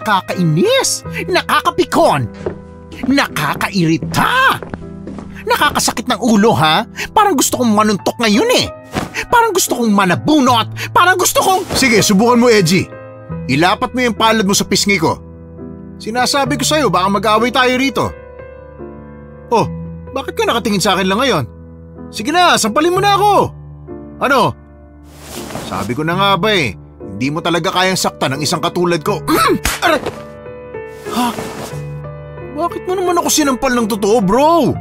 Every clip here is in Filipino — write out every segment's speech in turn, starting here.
Nakakainis! Nakakapikon! Nakakairita! Nakakasakit ng ulo ha? Parang gusto kong manuntok ngayon eh. Parang gusto kong manabunot. Parang gusto kong… Sige, subukan mo, Edgy. Ilapat mo yung palad mo sa pisngi ko. Sinasabi ko sa'yo, baka mag-away tayo rito. Oh, bakit ka nakatingin sa akin lang ngayon? Sige na, sampalin mo na ako. Ano? Sabi ko na nga ba eh, hindi mo talaga kayang saktan ng isang katulad ko. Aray! Ha? Bakit mo naman ako sinampal ng totoo, bro?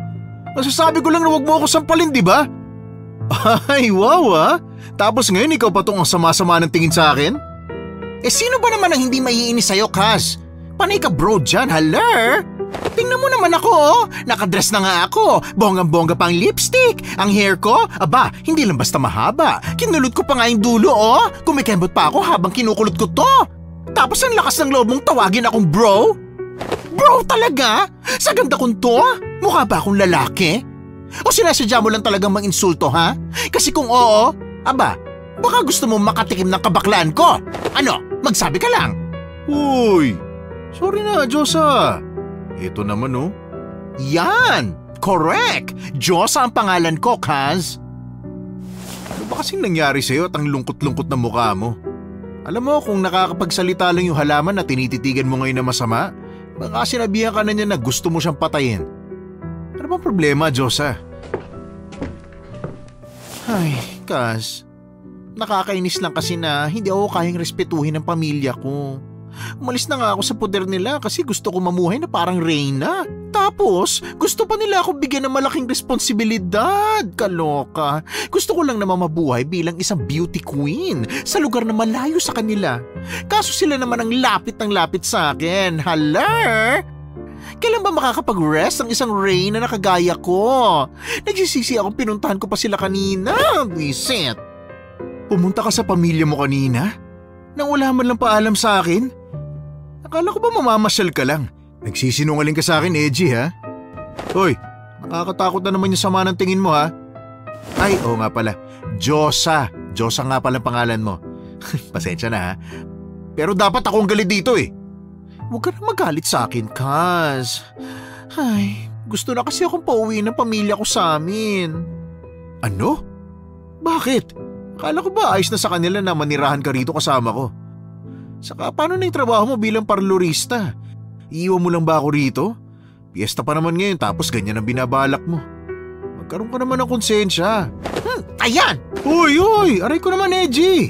Masasabi ko lang na wag mo ako sampalin, di ba? Ay, wow ah. Tapos ngayon ikaw pa tong sama-sama ng tingin sa akin? Eh sino ba naman ang hindi maiinis sa'yo, Kaz? Panay ka bro dyan, hala? Tingnan mo naman ako, oh. Nakadress na nga ako. Bonggang-bongga pang lipstick. Ang hair ko, aba, hindi lang basta mahaba. Kinulot ko pa nga yung dulo, oh. Kumikembot pa ako habang kinukulot ko to. Tapos ang lakas ng loob mong tawagin akong bro? Bro talaga? Sa ganda kong to? Mukha ba akong lalaki? O sinasadya mo lang talagang manginsulto, ha? Kasi kung oo, aba, baka gusto mo makatikim ng kabaklaan ko. Ano? Magsabi ka lang. Uy, sorry na, Diyosa. Ito naman, oh. Yan! Correct! Diyosa ang pangalan ko, Kaz. Ano ba kasing nangyari sa'yo at ang lungkot-lungkot na mukha mo? Alam mo, kung nakakapagsalita lang yung halaman na tinititigan mo ngayon na masama, baka sinabihan ka na niya na gusto mo siyang patayin. Ano bang problema, Diyosa? Ay, Kaz. Nakakainis lang kasi na hindi ako kayang respetuhin ng pamilya ko. Umalis na nga ako sa poder nila kasi gusto ko mamuhay na parang reyna. Tapos, gusto pa nila ako bigyan ng malaking responsibilidad. Kaloka. Gusto ko lang naman mabuhay bilang isang beauty queen sa lugar na malayo sa kanila. Kaso sila naman ang lapit ng lapit sa akin. Hala! Kailan ba makakapag-rest ang isang reyna na kagaya ko? Nagsisisi akong pinuntahan ko pa sila kanina. Visit. Pumunta ka sa pamilya mo kanina? Nang wala man lang paalam sa akin? Akala ko ba mamamasyal ka lang? Nagsisinungaling ka sa akin, Edgy, ha? Hoy, nakakatakot na naman yung sama ng tingin mo, ha? Ay, oo nga pala. Diyosa. Diyosa nga pala pangalan mo. Pasensya na, ha? Pero dapat ako ang galit dito, eh. Huwag ka na magalit sa akin, Kaz. Ay, gusto na kasi akong pauwi ng pamilya ko sa amin. Ano? Bakit? Akala ko ba ayos na sa kanila na manirahan ka rito kasama ko? Saka paano na yung trabaho mo bilang parlorista? Iiwan mo lang ba ako rito? Piyesta pa naman ngayon tapos ganyan ang binabalak mo. Magkaroon ka naman ng konsensya. Ayan! Uy! Aray ko naman, Edgy!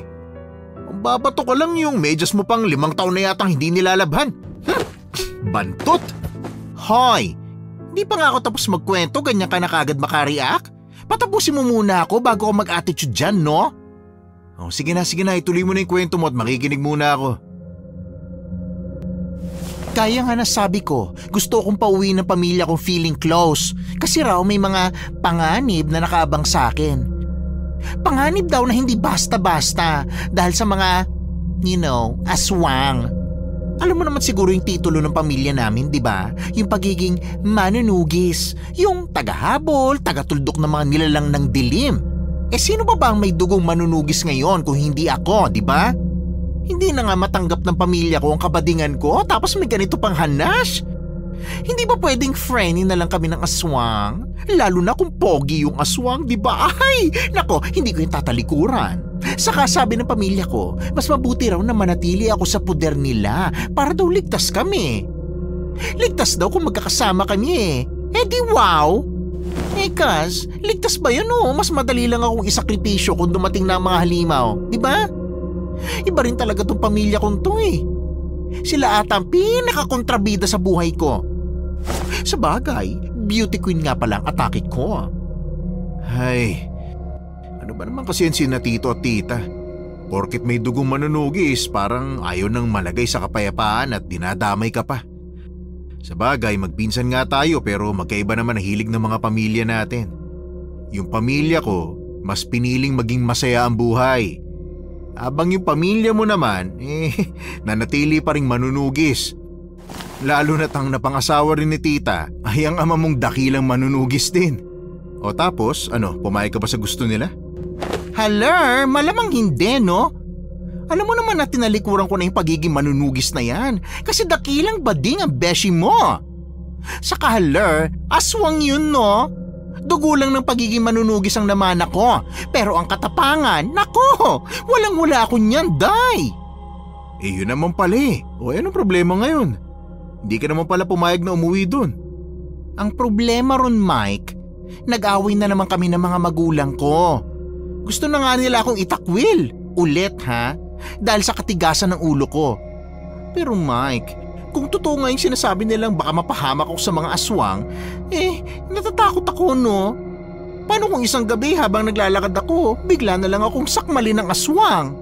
Ang babato ko lang yung medyas mo pang 5 taon na yatang hindi nilalabhan. Bantot! Hoy! Hindi pa nga ako tapos magkwento, ganyan ka na kagad makareact? Patapusin mo muna ako bago ako mag-attitude dyan, no? Oh, sige na, ituloy mo na yung kwento mo at makikinig muna ako. Kaya nga nasabi ko, gusto kong pauwi ng pamilya kong feeling close. Kasi raw may mga panganib na nakaabang sa akin. Panganib daw na hindi basta-basta dahil sa mga, aswang. Alam mo naman siguro yung titulo ng pamilya namin, di ba? Yung pagiging manunugis, yung tagahabol, tagatultok ng mga nilalang ng dilim. Eh sino ba ang may dugong manunugis ngayon kung hindi ako, di ba? Hindi na nga matanggap ng pamilya ko ang kabadingan ko tapos may ganito pang hanas. Hindi ba pwedeng friendly na lang kami ng aswang? Lalo na kung pogi yung aswang, di ba? Ay, nako, hindi ko yung tatalikuran. Saka sabi ng pamilya ko, mas mabuti raw na manatili ako sa poder nila para daw ligtas kami. Ligtas daw kung magkakasama kami eh. Eh di wow! Eh Kaz, ligtas ba yun o? Mas madali lang akong isakripisyo kung dumating na ang mga halimaw, di ba? Iba rin talaga tong pamilya kong to eh. Sila ata ang pinakakontrabida sa buhay ko. Sa bagay, beauty queen nga palang atake ko. Ay, ano ba naman kasi yan sina tito at tita? Porket may dugong manunugis, parang ayaw nang malagay sa kapayapaan at dinadamay ka pa. Sa bagay, magpinsan nga tayo pero magkaiba naman ang hilig ng mga pamilya natin. Yung pamilya ko, mas piniling maging masaya ang buhay. Habang yung pamilya mo naman, nanatili pa ring manunugis. Lalo na't ang napangasawa rin ni tita ay ang ama mong dakilang manunugis din. O tapos, pumayag ka ba sa gusto nila? Hala, malamang hindi, no? Alam mo naman na tinalikuran ko na yung pagiging manunugis na yan kasi dakilang bading ang beshi mo. Sa kahalar, aswang yun no? Dugo lang ng pagiging manunugis ang naman ako. Pero ang katapangan, nako, walang-wala ako niyan, day. Yun naman pala eh. O anong problema ngayon? Hindi ka naman pala pumayag na umuwi dun. Ang problema ron, Mike, nag-away na naman kami ng mga magulang ko. Gusto na nga nila akong itakwil. Ulit ha? Dahil sa katigasan ng ulo ko. Pero Mike, kung totoo nga yung sinasabi nilang baka mapahamak ako sa mga aswang, natatakot ako no? Paano kung isang gabi habang naglalakad ako, bigla na lang akong sakmali ng aswang?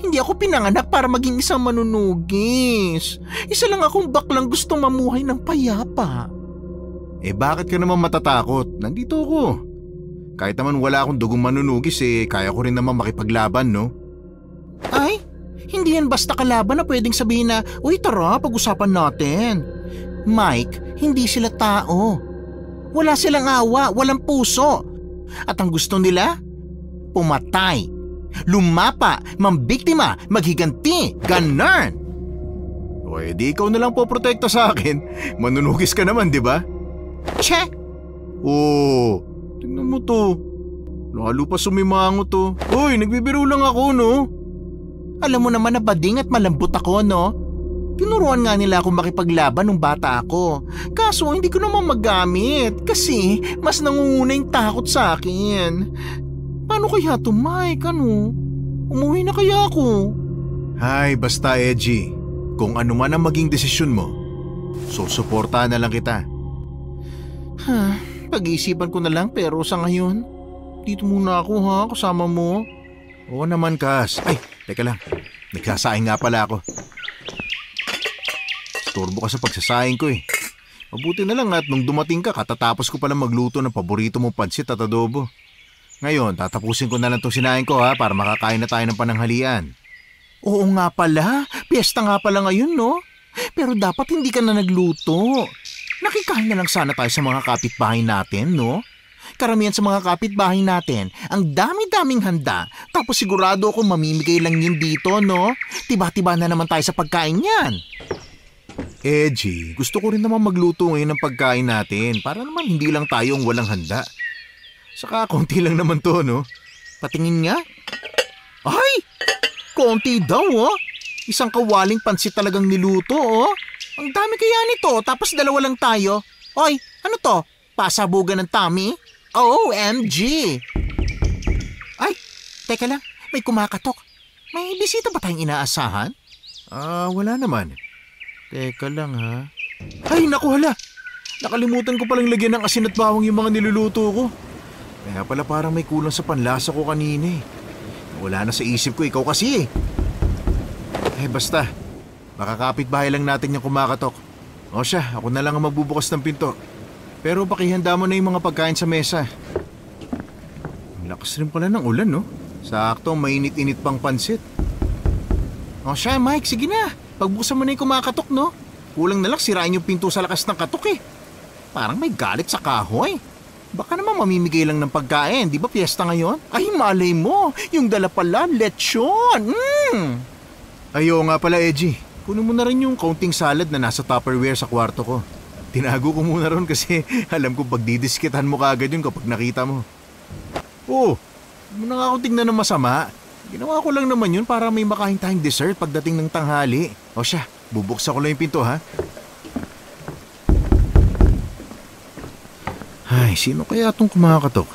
Hindi ako pinanganak para maging isang manunugis. Isa lang akong baklang gustong mamuhay ng payapa. Bakit ka naman matatakot? Nandito ako. Kahit naman wala akong dugong manunugis kaya ko rin naman makipaglaban no? Ay, hindi yan basta kalaban na pwedeng sabihin na, uy tara, pag-usapan natin. Mike, hindi sila tao. Wala silang awa, walang puso. At ang gusto nila, pumatay, lumapa, mambiktima, maghiganti, ganun. O di ikaw na lang poprotekta sa akin. Manunugis ka naman, di ba? Che! Oo, tingnan mo to. Lalo pa sumimango to. Uy, nagbibiro lang ako no? Alam mo naman na bading at malambot ako, no? Tinuruan nga nila akong makipaglaban nung bata ako. Kaso hindi ko naman magamit kasi mas nangunguna yung takot sa akin. Paano kaya to, Mike? Ano? Umuwi na kaya ako? Hay, basta Edgy. Kung ano man ang maging desisyon mo, susuportahan na lang kita. Pag-iisipan ko na lang pero sa ngayon, dito muna ako ha, kasama mo. Oo naman, Kas. Ay, teka lang. Nagsasaing nga pala ako. Turbo ka sa pagsasaing ko eh. Mabuti na lang at nung dumating ka, katatapos ko pala magluto ng paborito mong pansit at adobo. Ngayon, tatapusin ko na lang itong sinaing ko ha para makakain na tayo ng pananghalian. Oo nga pala, piyesta nga pala ngayon no? Pero dapat hindi ka na nagluto. Nakikain na lang sana tayo sa mga kapitbahay natin no? Karamihan sa mga kapitbahay natin, ang dami-daming handa, tapos sigurado ako mamimigay lang yun dito, no? Tiba-tiba na naman tayo sa pagkain yan. Edgy, gusto ko rin naman magluto ngayon ng pagkain natin para naman hindi lang tayong walang handa. Saka konti lang naman to, no? Patingin nga. Ay! Konti daw, oh! Isang kawaling pansit talagang niluto, oh! Ang dami kaya nito, tapos dalawa lang tayo. Oy, ano to? Pasabugan ng tummy? OMG! Ay, teka lang, may kumakatok. May bisita ba tayong inaasahan? Wala naman. Teka lang ha. Ay, naku hala! Nakalimutan ko palang lagyan ng asin at bawang yung mga niluluto ko. Kaya pala parang may kulang sa panlasa ko kanina eh. Wala na sa isip ko, ikaw kasi eh. Basta, makakapit-bahay lang natin yung kumakatok. O siya, ako na lang ang magbubukas ng pinto. Pero pakihanda mo na yung mga pagkain sa mesa. Ang lakas rin pala ng ulan, no? Sakto, mainit-init pang pansit. O siya, Mike, sige na. Pagbuksan mo na yung kumakatok, no? Kulang na lang sirain yung pinto sa lakas ng katok eh. Parang may galit sa kahoy. Baka naman mamimigay lang ng pagkain, di ba piyesta ngayon? Ay, malay mo, yung dala pala, lechon. Ayo nga pala, Edgy. Kunin mo na rin yung kaunting salad na nasa Tupperware sa kwarto ko. Tinago ko muna ron kasi alam ko pagdidiskitan mo kaagad yun kapag nakita mo. Oh, huwag mo na nga ako tingnan ng masama. Ginawa ko lang naman yun para may makain tayong dessert pagdating ng tanghali. O siya, bubuksan ko lang yung pinto ha. Ay, sino kaya itong kumakatok?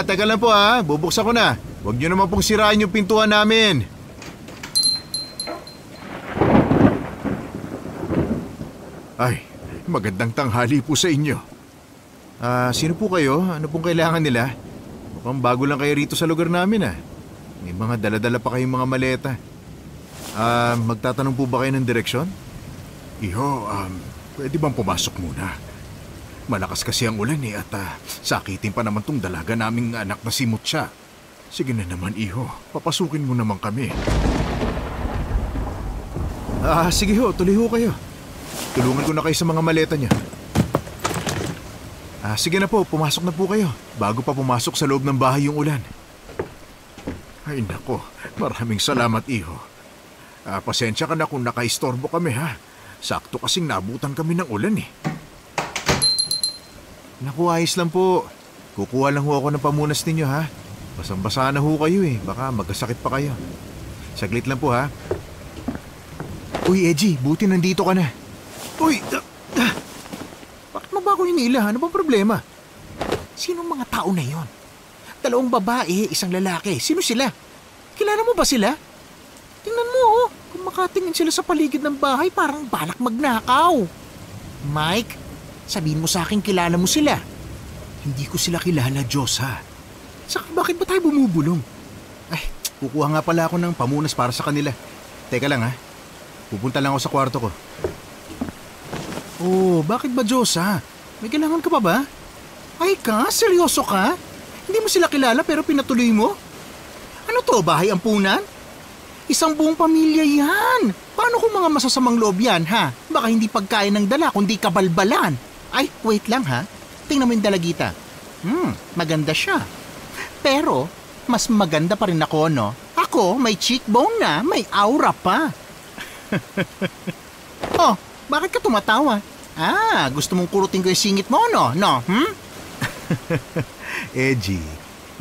Teka lang po ha, bubuksan ko na. Huwag nyo naman pong sirain yung pintuan namin. Ay, magandang tanghali po sa inyo. Sino po kayo? Ano pong kailangan nila? Mukhang bago lang kayo rito sa lugar namin May mga dala-dala pa kayong mga maleta. Magtatanong po ba kayo ng direksyon? Iho, pwede bang pumasok muna? Malakas kasi ang ulan at sakitin pa naman tong dalaga naming anak na si Mutya. Sige na naman, iho. Papasukin mo naman kami. Sige ho, tuloy ho kayo. Tulungan ko na kayo sa mga maleta niya. Sige na po, pumasok na po kayo. Bago pa pumasok sa loob ng bahay yung ulan. Ay nako, maraming salamat iho. Pasensya ka na kung nakaistorbo kami ha. Sakto kasing nabutan kami ng ulan eh. Naku, ayos lang po. Kukuha lang ho ako ng pamunas ninyo ha. Basang-basa na ho kayo eh. Baka magkasakit pa kayo. Saglit lang po ha. Uy, Edgy, buti nandito ka na. Uy! Bakit mo ba ako hinila? Ano bang problema? Sinong mga tao na yon? 2 babae, 1 lalaki. Sino sila? Kilala mo ba sila? Tingnan mo oh. Kung makatingin sila sa paligid ng bahay, parang balak magnakaw. Mike, sabihin mo sa akin kilala mo sila. Hindi ko sila kilala, Diyos ha. Saka bakit ba tayo bumubulong? Ay, kukuha nga pala ako ng pamunas para sa kanila. Teka lang ha. Pupunta lang ako sa kwarto ko. Oh, bakit ba Diyos ha? May kailangan ka pa ba? Ay ka? Seryoso ka? Hindi mo sila kilala pero pinatuloy mo? Ano to, bahay ampunan? 1 buong pamilya yan. Paano kung mga masasamang loob yan ha? Baka hindi pagkain ng dala kundi kabalbalan. Ay, wait lang ha. Tingnan mo yung dalagita. Maganda siya. Pero, mas maganda pa rin ako, no? Ako, may cheekbone na, may aura pa. Oh, bakit ka tumatawa? Gusto mong kurutin ko yung singit mo, no? No, Edgy,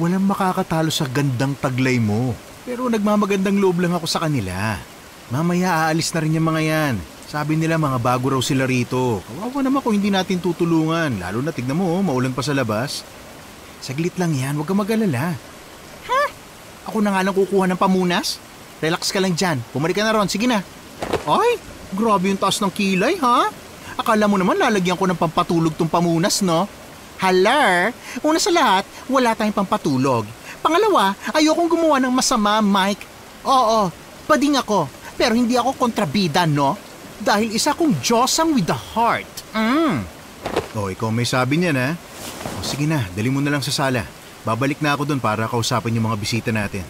walang makakatalo sa gandang taglay mo. Pero nagmamagandang loob lang ako sa kanila. Mamaya aalis na rin yung mga yan. Sabi nila mga bago raw sila rito. Kawawa naman kung hindi natin tutulungan. Lalo na tignan mo, maulan pa sa labas. Saglit lang yan, huwag kang mag-alala. Ha? Ako na nga lang kukuha ng pamunas? Relax ka lang dyan, pumalik ka na ron, sige na. Ay, grabe yung taas ng kilay ha? Akala mo naman lalagyan ko ng pampatulog tong pamunas, no? Hala, una sa lahat, wala tayong pampatulog. Pangalawa, ayokong gumawa ng masama, Mike. Oo, pading ako, pero hindi ako kontrabida, no? Dahil isa kong Diyosang with the heart. Oh, ikaw may sabi niyan ha? O sige na, dali mo na lang sa sala. Babalik na ako doon para kausapin yung mga bisita natin.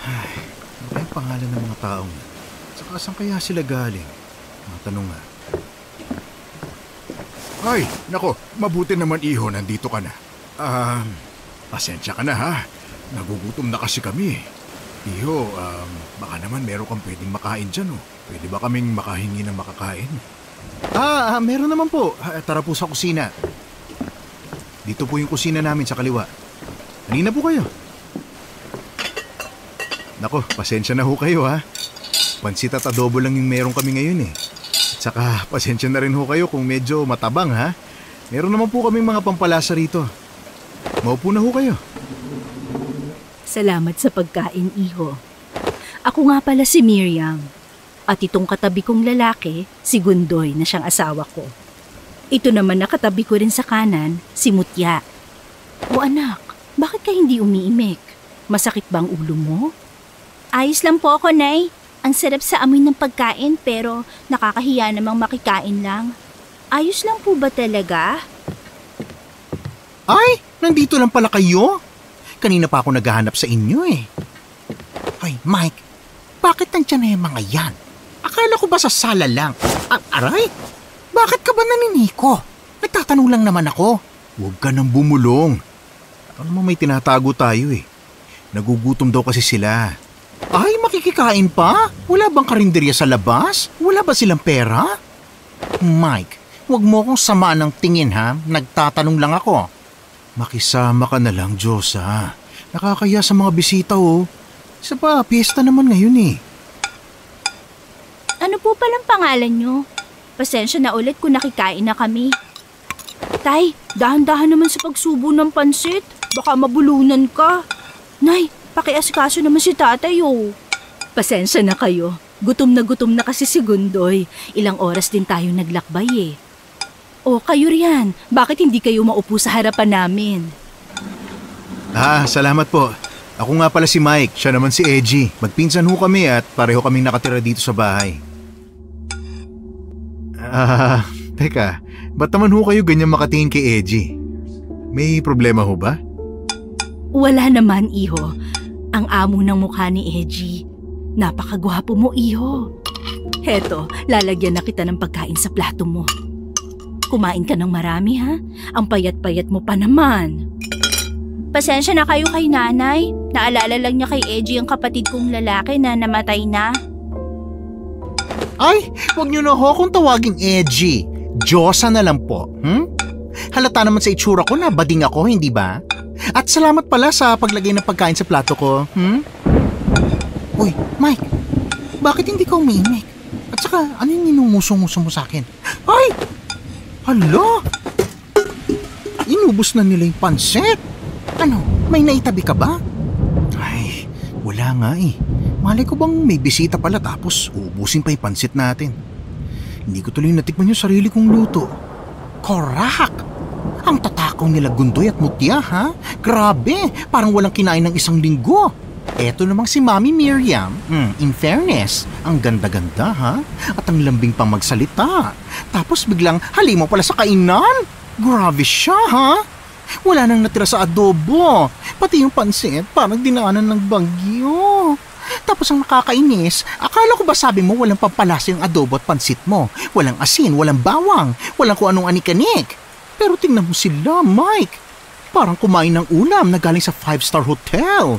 Ay, ano kayang pangalan ng mga taong yan? Saka saan kaya sila galing? Mga tanong nga. Ay, nako, mabuti naman iho, nandito ka na. Pasensya ka na ha. Nagugutom na kasi kami. Iho, baka naman meron kang pwedeng makain dyan oh. Pwede ba kaming makahingi ng makakain? Meron naman po. Tara po sa kusina. Dito po yung kusina namin sa kaliwa. Halina po kayo. Nako, pasensya na ho kayo ha. Pansit at adobo lang yung meron kami ngayon eh. At saka pasensya na rin ho kayo kung medyo matabang ha. Meron naman po kaming mga pampalasa rito. Maupo na ho kayo. Salamat sa pagkain, iho. Ako nga pala si Miriam. At itong katabi kong lalaki, si Gundoy na siyang asawa ko. Ito naman na katabi ko rin sa kanan, si Mutya. O anak, bakit ka hindi umiimik? Masakit bang ulo mo? Ayos lang po ako, Nay. Ang sarap sa amoy ng pagkain pero nakakahiya namang makikain lang. Ayos lang po ba talaga? Ay, nandito lang pala kayo? Kanina pa ako naghahanap sa inyo eh. Ay, Mike, bakit nandiyan na yung mga yan? Akala ko ba sa sala lang? Aray, bakit ka ba naniniko? Nagtatanong lang naman ako. Huwag ka nang bumulong. Ano mo may tinatago tayo eh. Nagugutom daw kasi sila. Ay, makikikain pa? Wala bang karinderya sa labas? Wala ba silang pera? Mike, huwag mo akong samaan ng tingin ha. Nagtatanong lang ako. Makisama ka na lang, Diyos ha. Nakakaya sa mga bisita oh. Isa pa, piyesta naman ngayon eh. Ano po palang pangalan nyo? Pasensya na ulit kung nakikain na kami. Tay, dahan-dahan naman sa pagsubo ng pansit. Baka mabulunan ka. Nay, pakiasikaso naman si tatay oh. Pasensya na kayo. Gutom na kasi si Gundoy. Ilang oras din tayo naglakbay eh. O kayo riyan, bakit hindi kayo maupo sa harapan namin? Salamat po. Ako nga pala si Mike, siya naman si Edgy. Magpinsan ho kami at pareho kaming nakatira dito sa bahay. Teka, ba't naman ho kayo ganyan makatingin kay Edgy? May problema ho ba? Wala naman, iho. Ang amo ng mukha ni Edgy. Napakagwapo mo, iho. Heto, lalagyan na kita ng pagkain sa plato mo. Kumain ka ng marami, ha? Ang payat-payat mo pa naman. pasensya na kayo kay nanay. Naalala lang niya kay Edgy ang kapatid kong lalaki na namatay na. Ay, wag niyo na ho kung tawaging Edgy. Diyosa na lang po. Halata naman sa itsura ko na bading ako, hindi ba? At salamat pala sa paglagay ng pagkain sa plato ko. Uy, Mike, bakit hindi ka umiimik? At saka, ano yung ninunguso-nguso mo sa akin? Ay! Hala! Inubos na nila yung pansit. Ano, may naitabi ka ba? Ay, wala nga eh. Malay ko bang may bisita pala tapos uubusin pa yung pansit natin. Hindi ko tuloy natikman yung sarili kong luto. Korak! Ang tatakaw nila Gundoy at Mutya, ha? Grabe, parang walang kinain ng isang linggo. Eto namang si Mami Miriam. In fairness, ang ganda-ganda, ha? At ang lambing pang magsalita. Tapos biglang halimo pala sa kainan. Grabe siya, ha? Wala nang natira sa adobo. Pati yung pansit, parang dinaanan ng bagyo. Tapos ang nakakainis, akala ko ba sabi mo walang pampalasa yung adobo at pansit mo? Walang asin, walang bawang, walang kung anong anik-anik. Pero tingnan mo sila, Mike. Parang kumain ng ulam na galing sa 5-star hotel.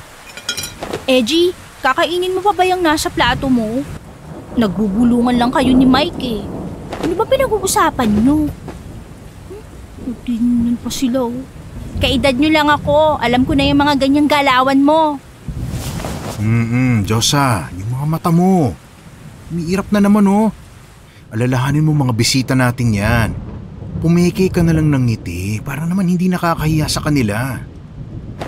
Edgy, kakainin mo pa ba yung nasa plato mo? Nagbubulungan lang kayo ni Mike eh. Ano ba pinag-uusapan nyo? Tingnan pa sila oh. Kaedad nyo lang ako. Alam ko na yung mga ganyang galawan mo. Diyosa, yung mga mata mo. Umiirap na naman oh. Alalahanin mo mga bisita natin yan. Pumeke ka na lang ng ngiti para naman hindi nakakahiya sa kanila.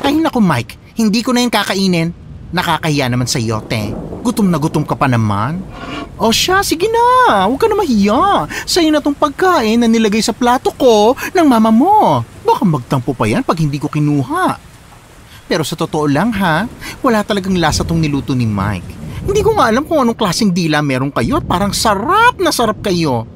Ay naku Mike, hindi ko na yung kakainin. Nakakahiya naman sa iyo, te. Gutom na gutom ka pa naman. O siya, sige na. Huwag ka na mahiya. Sa'yo na tong pagkain na nilagay sa plato ko ng mama mo. Baka magtampo pa yan pag hindi ko kinuha. Pero sa totoo lang ha, wala talagang lasa tong niluto ni Mike. Hindi ko nga alam kung anong klaseng dila meron kayo at parang sarap na sarap kayo.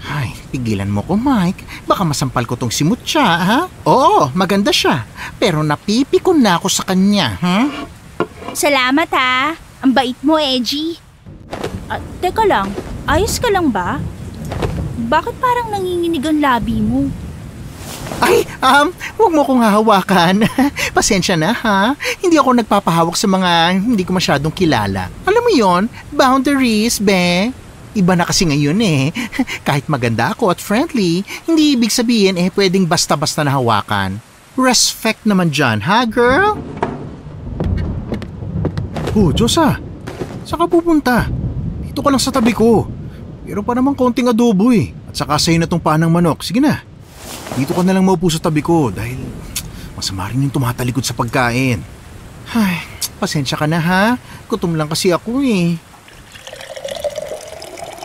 Ay, pigilan mo ko Mike. Baka masampal ko tong si Mutya, ha? Oo, maganda siya. Pero napipikon na ako sa kanya, ha? Salamat ha. Ang bait mo, Edgy. Teka lang, ayos ka lang ba? Bakit parang nanginginig ang labi mo? Ay, huwag mo kong hahawakan. Pasensya na, ha? Hindi ako nagpapahawak sa mga hindi ko masyadong kilala. Alam mo yon, boundaries, be. Iba na kasi ngayon eh. Kahit maganda ako at friendly, hindi ibig sabihin pwedeng basta-basta na hawakan. Respect naman dyan, ha, girl? Oh, Diyosa, saan ka pupunta? Dito ka lang sa tabi ko. Pero pa naman konting adobo eh. At saka sa'yo na tong panang manok. Sige na. Dito ka na lang maupo sa tabi ko dahil masama rin yung tumatalikod sa pagkain. Ay, pasensya ka na ha. Gutom lang kasi ako eh.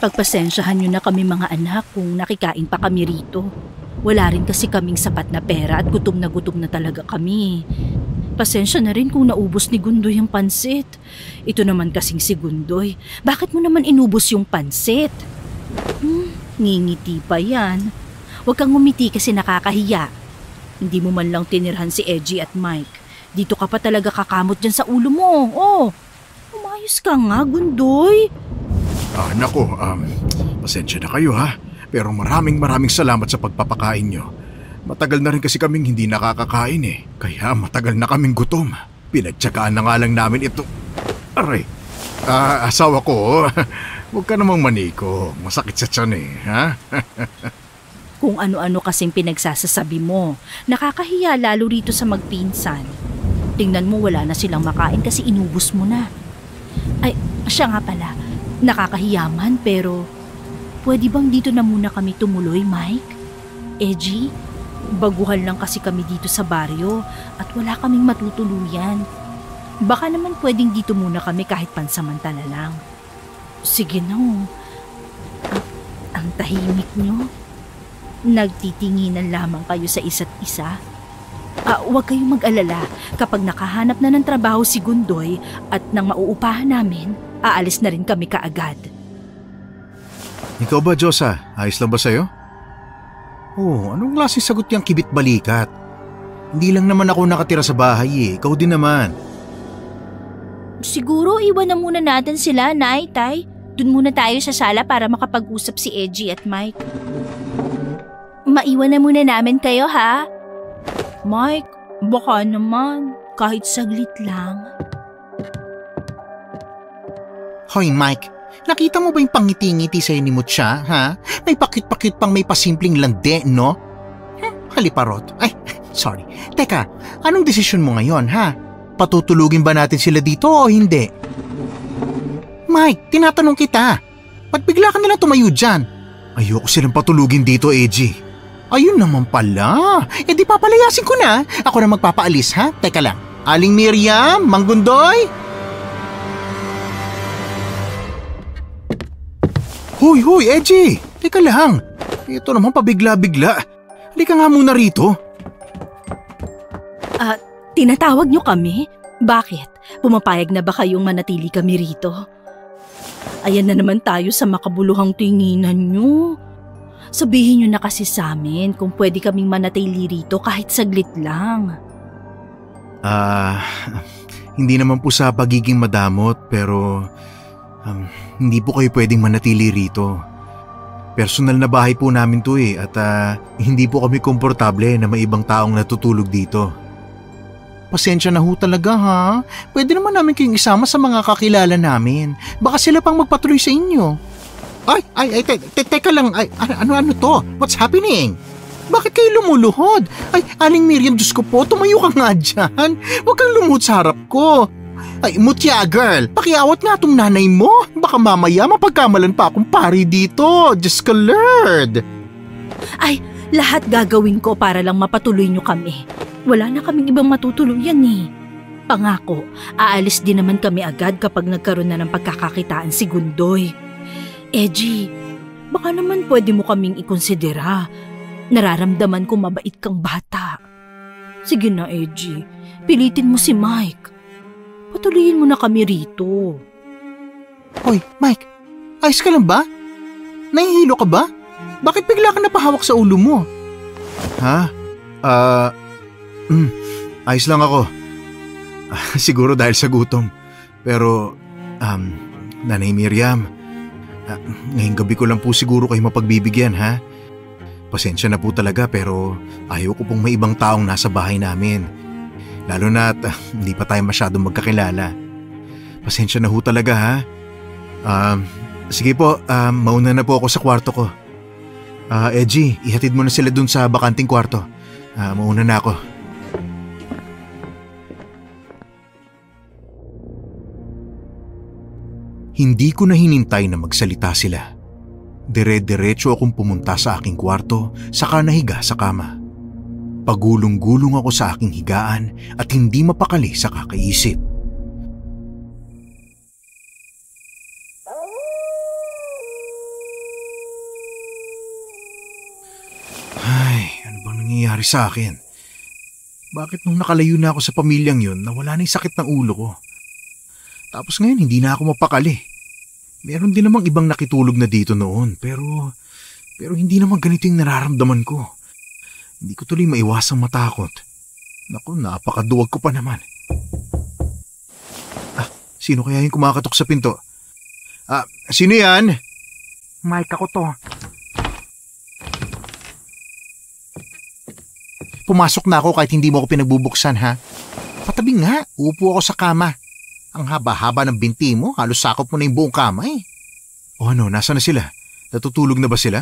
Pagpasensyahan nyo na kami mga anak kung nakikain pa kami rito. Wala rin kasi kaming sapat na pera at gutom na talaga kami. Pasensya na rin kung naubos ni Gundoy ang pansit. Ito naman kasing si Gundoy. Bakit mo naman inubos yung pansit? Ngingiti pa yan. Huwag kang ngumiti kasi nakakahiya. Hindi mo man lang tinirhan si Edgy at Mike. Dito ka pa talaga kakamot dyan sa ulo mo. Oh, umayos ka nga, Gundoy. Nako, pasensya na kayo ha. Pero maraming salamat sa pagpapakain nyo. Matagal na rin kasi kaming hindi nakakakain eh. Kaya matagal na kaming gutom. Pinagtsagaan na nga lang namin ito. Aray, asawa ko, huwag ka namang maniko. Masakit sa tiyan eh, ha? Kung ano-ano kasing pinagsasasabi mo. Nakakahiya lalo rito sa magpinsan. Tingnan mo wala na silang makain kasi inubos mo na. Ay, siya nga pala. Nakakahiya man pero pwede bang dito na muna kami tumuloy, Mike? Edgy? Baguhan lang kasi kami dito sa baryo at wala kaming matutuluyan. Baka naman pwedeng dito muna kami kahit pansamantala lang. Sige no. Ang tahimik nyo. Nagtitinginan lamang kayo sa isa't isa. Huwag kayong mag-alala. Kapag nakahanap na ng trabaho si Gundoy at nang mauupahan namin, aalis na rin kami kaagad. Ikaw ba, Diyosa? Ayos lang ba sa'yo? Oh, anong klaseng sagot niyang kibit-balikat? Hindi lang naman ako nakatira sa bahay eh. Ikaw din naman. Siguro iwan na muna natin sila, Nay, Tay. Doon muna tayo sa sala para makapag-usap si Edgy at Mike. Maiwan na muna namin kayo, ha? Mike, Baka naman, kahit saglit lang. Hoy Mike, nakita mo ba yung pangiti-ngiti sa'yo ni Mutya, ha? May pakit-pakit pang may pasimpleng lande, no? Haliparot. Ay, sorry. Teka, anong desisyon mo ngayon, ha? Patutulugin ba natin sila dito o hindi? Mike, tinatanong kita. Ba't bigla ka nalang tumayo dyan? Ayoko silang patulugin dito, Eji. Ayun naman pala. E di papalayasin ko na. Ako na magpapaalis, ha? Teka lang. Aling Miriam, Mang Gundoy? Hoy, Eji! Teka lang. Ito naman pabigla-bigla. Halika nga muna rito. Tinatawag niyo kami? Bakit? Pumapayag na ba kayong manatili kami rito? Ayan na naman tayo sa makabuluhang tinginan niyo. Sabihin niyo na kasi sa amin kung pwede kaming manatili rito kahit saglit lang. Hindi naman po sa pagiging madamot pero hindi po kayo pwedeng manatili rito. Personal na bahay po namin to at hindi po kami komportable na may ibang taong natutulog dito. Pasensya na ho talaga, ha? Pwede naman namin kayong isama sa mga kakilala namin. Baka sila pang magpatuloy sa inyo. Teka lang. Ano to? What's happening? Bakit kayo lumuluhod? Ay, Aling Miriam, Diyos ko po, tumayo ka nga dyan. Huwag kang lumuhod sa harap ko. Ay, Mutya girl, pakiawat nga tong nanay mo. Baka mamaya mapagkamalan pa akong pari dito. Diyos ka, Lord. Ay, lahat gagawin ko para lang mapatuloy niyo kami. Wala na kaming ibang matutuluyan eh. Pangako, aalis din naman kami agad kapag nagkaroon na ng pagkakakitaan si Gundoy. Eji, baka naman pwede mo kaming ikonsidera. Nararamdaman ko mabait kang bata. Sige na, Eji, pilitin mo si Mike. Patuloyin mo na kami rito. Hoy, Mike, ayos ka lang ba? Nahihilo ka ba? Bakit bigla ka napahawak sa ulo mo? Ha? Ayos lang ako. Siguro dahil sa gutom. Pero, Nanay Miriam, ngayong gabi ko lang po siguro kayo mapagbibigyan, ha? Pasensya na po talaga pero ayaw ko pong may ibang taong nasa bahay namin. Lalo na hindi pa tayo masyadong magkakilala. Pasensya na ho talaga, ha? Sige po, mauna na po ako sa kwarto ko. Eji, ihatid mo na sila dun sa bakanting kwarto. Mauna na ako. Hindi ko na hinintay na magsalita sila. Dire-diretso akong pumunta sa aking kwarto saka nahiga sa kama. Pagulong-gulong ako sa aking higaan at hindi mapakali sa kakaisip. Ay, ano bang nangyayari sa akin? Bakit nung nakalayo na ako sa pamilyang yun nawala na yung sakit ng ulo ko? Tapos ngayon hindi na ako mapakali. Meron din namang ibang nakitulog na dito noon pero hindi naman ganito yung nararamdaman ko. Hindi ko tuloy maiwasang matakot. Naku, napakaduwag ko pa naman. Sino kaya yung kumakatok sa pinto? Sino yan? Mike, ako to. Pumasok na ako kahit hindi mo ako pinagbubuksan, ha? Patabi nga, upo ako sa kama. Ang haba-haba ng binti mo, halos sakop mo na yung buong kama eh. O ano, nasa na sila? Natutulog na ba sila?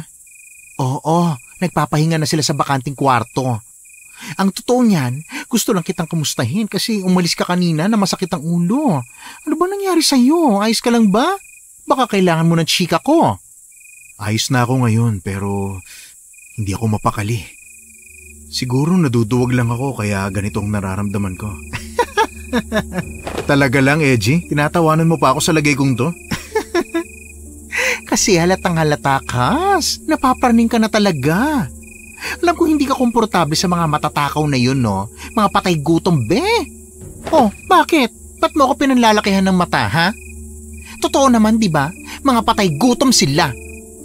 Oo, nagpapahinga na sila sa bakanting kwarto. Ang totoo niyan, gusto lang kitang kamustahin kasi umalis ka kanina na masakit ang ulo. Ano ba nangyari sa'yo? Ayos ka lang ba? Baka kailangan mo ng chika ko. Ayos na ako ngayon pero hindi ako mapakali. Siguro naduduwag lang ako kaya ganitong nararamdaman ko. Talaga lang, Eji? Tinatawanan mo pa ako sa lagay kong to? Kasi halatang halata kas. Napaparning ka na talaga. Alam ko hindi ka komportable sa mga matatakaw na yun, no? Mga patay gutom, be. Oh, bakit? Ba't mo ako pinanlalakihan ng mata, ha? Totoo naman, di ba? Mga patay gutom sila.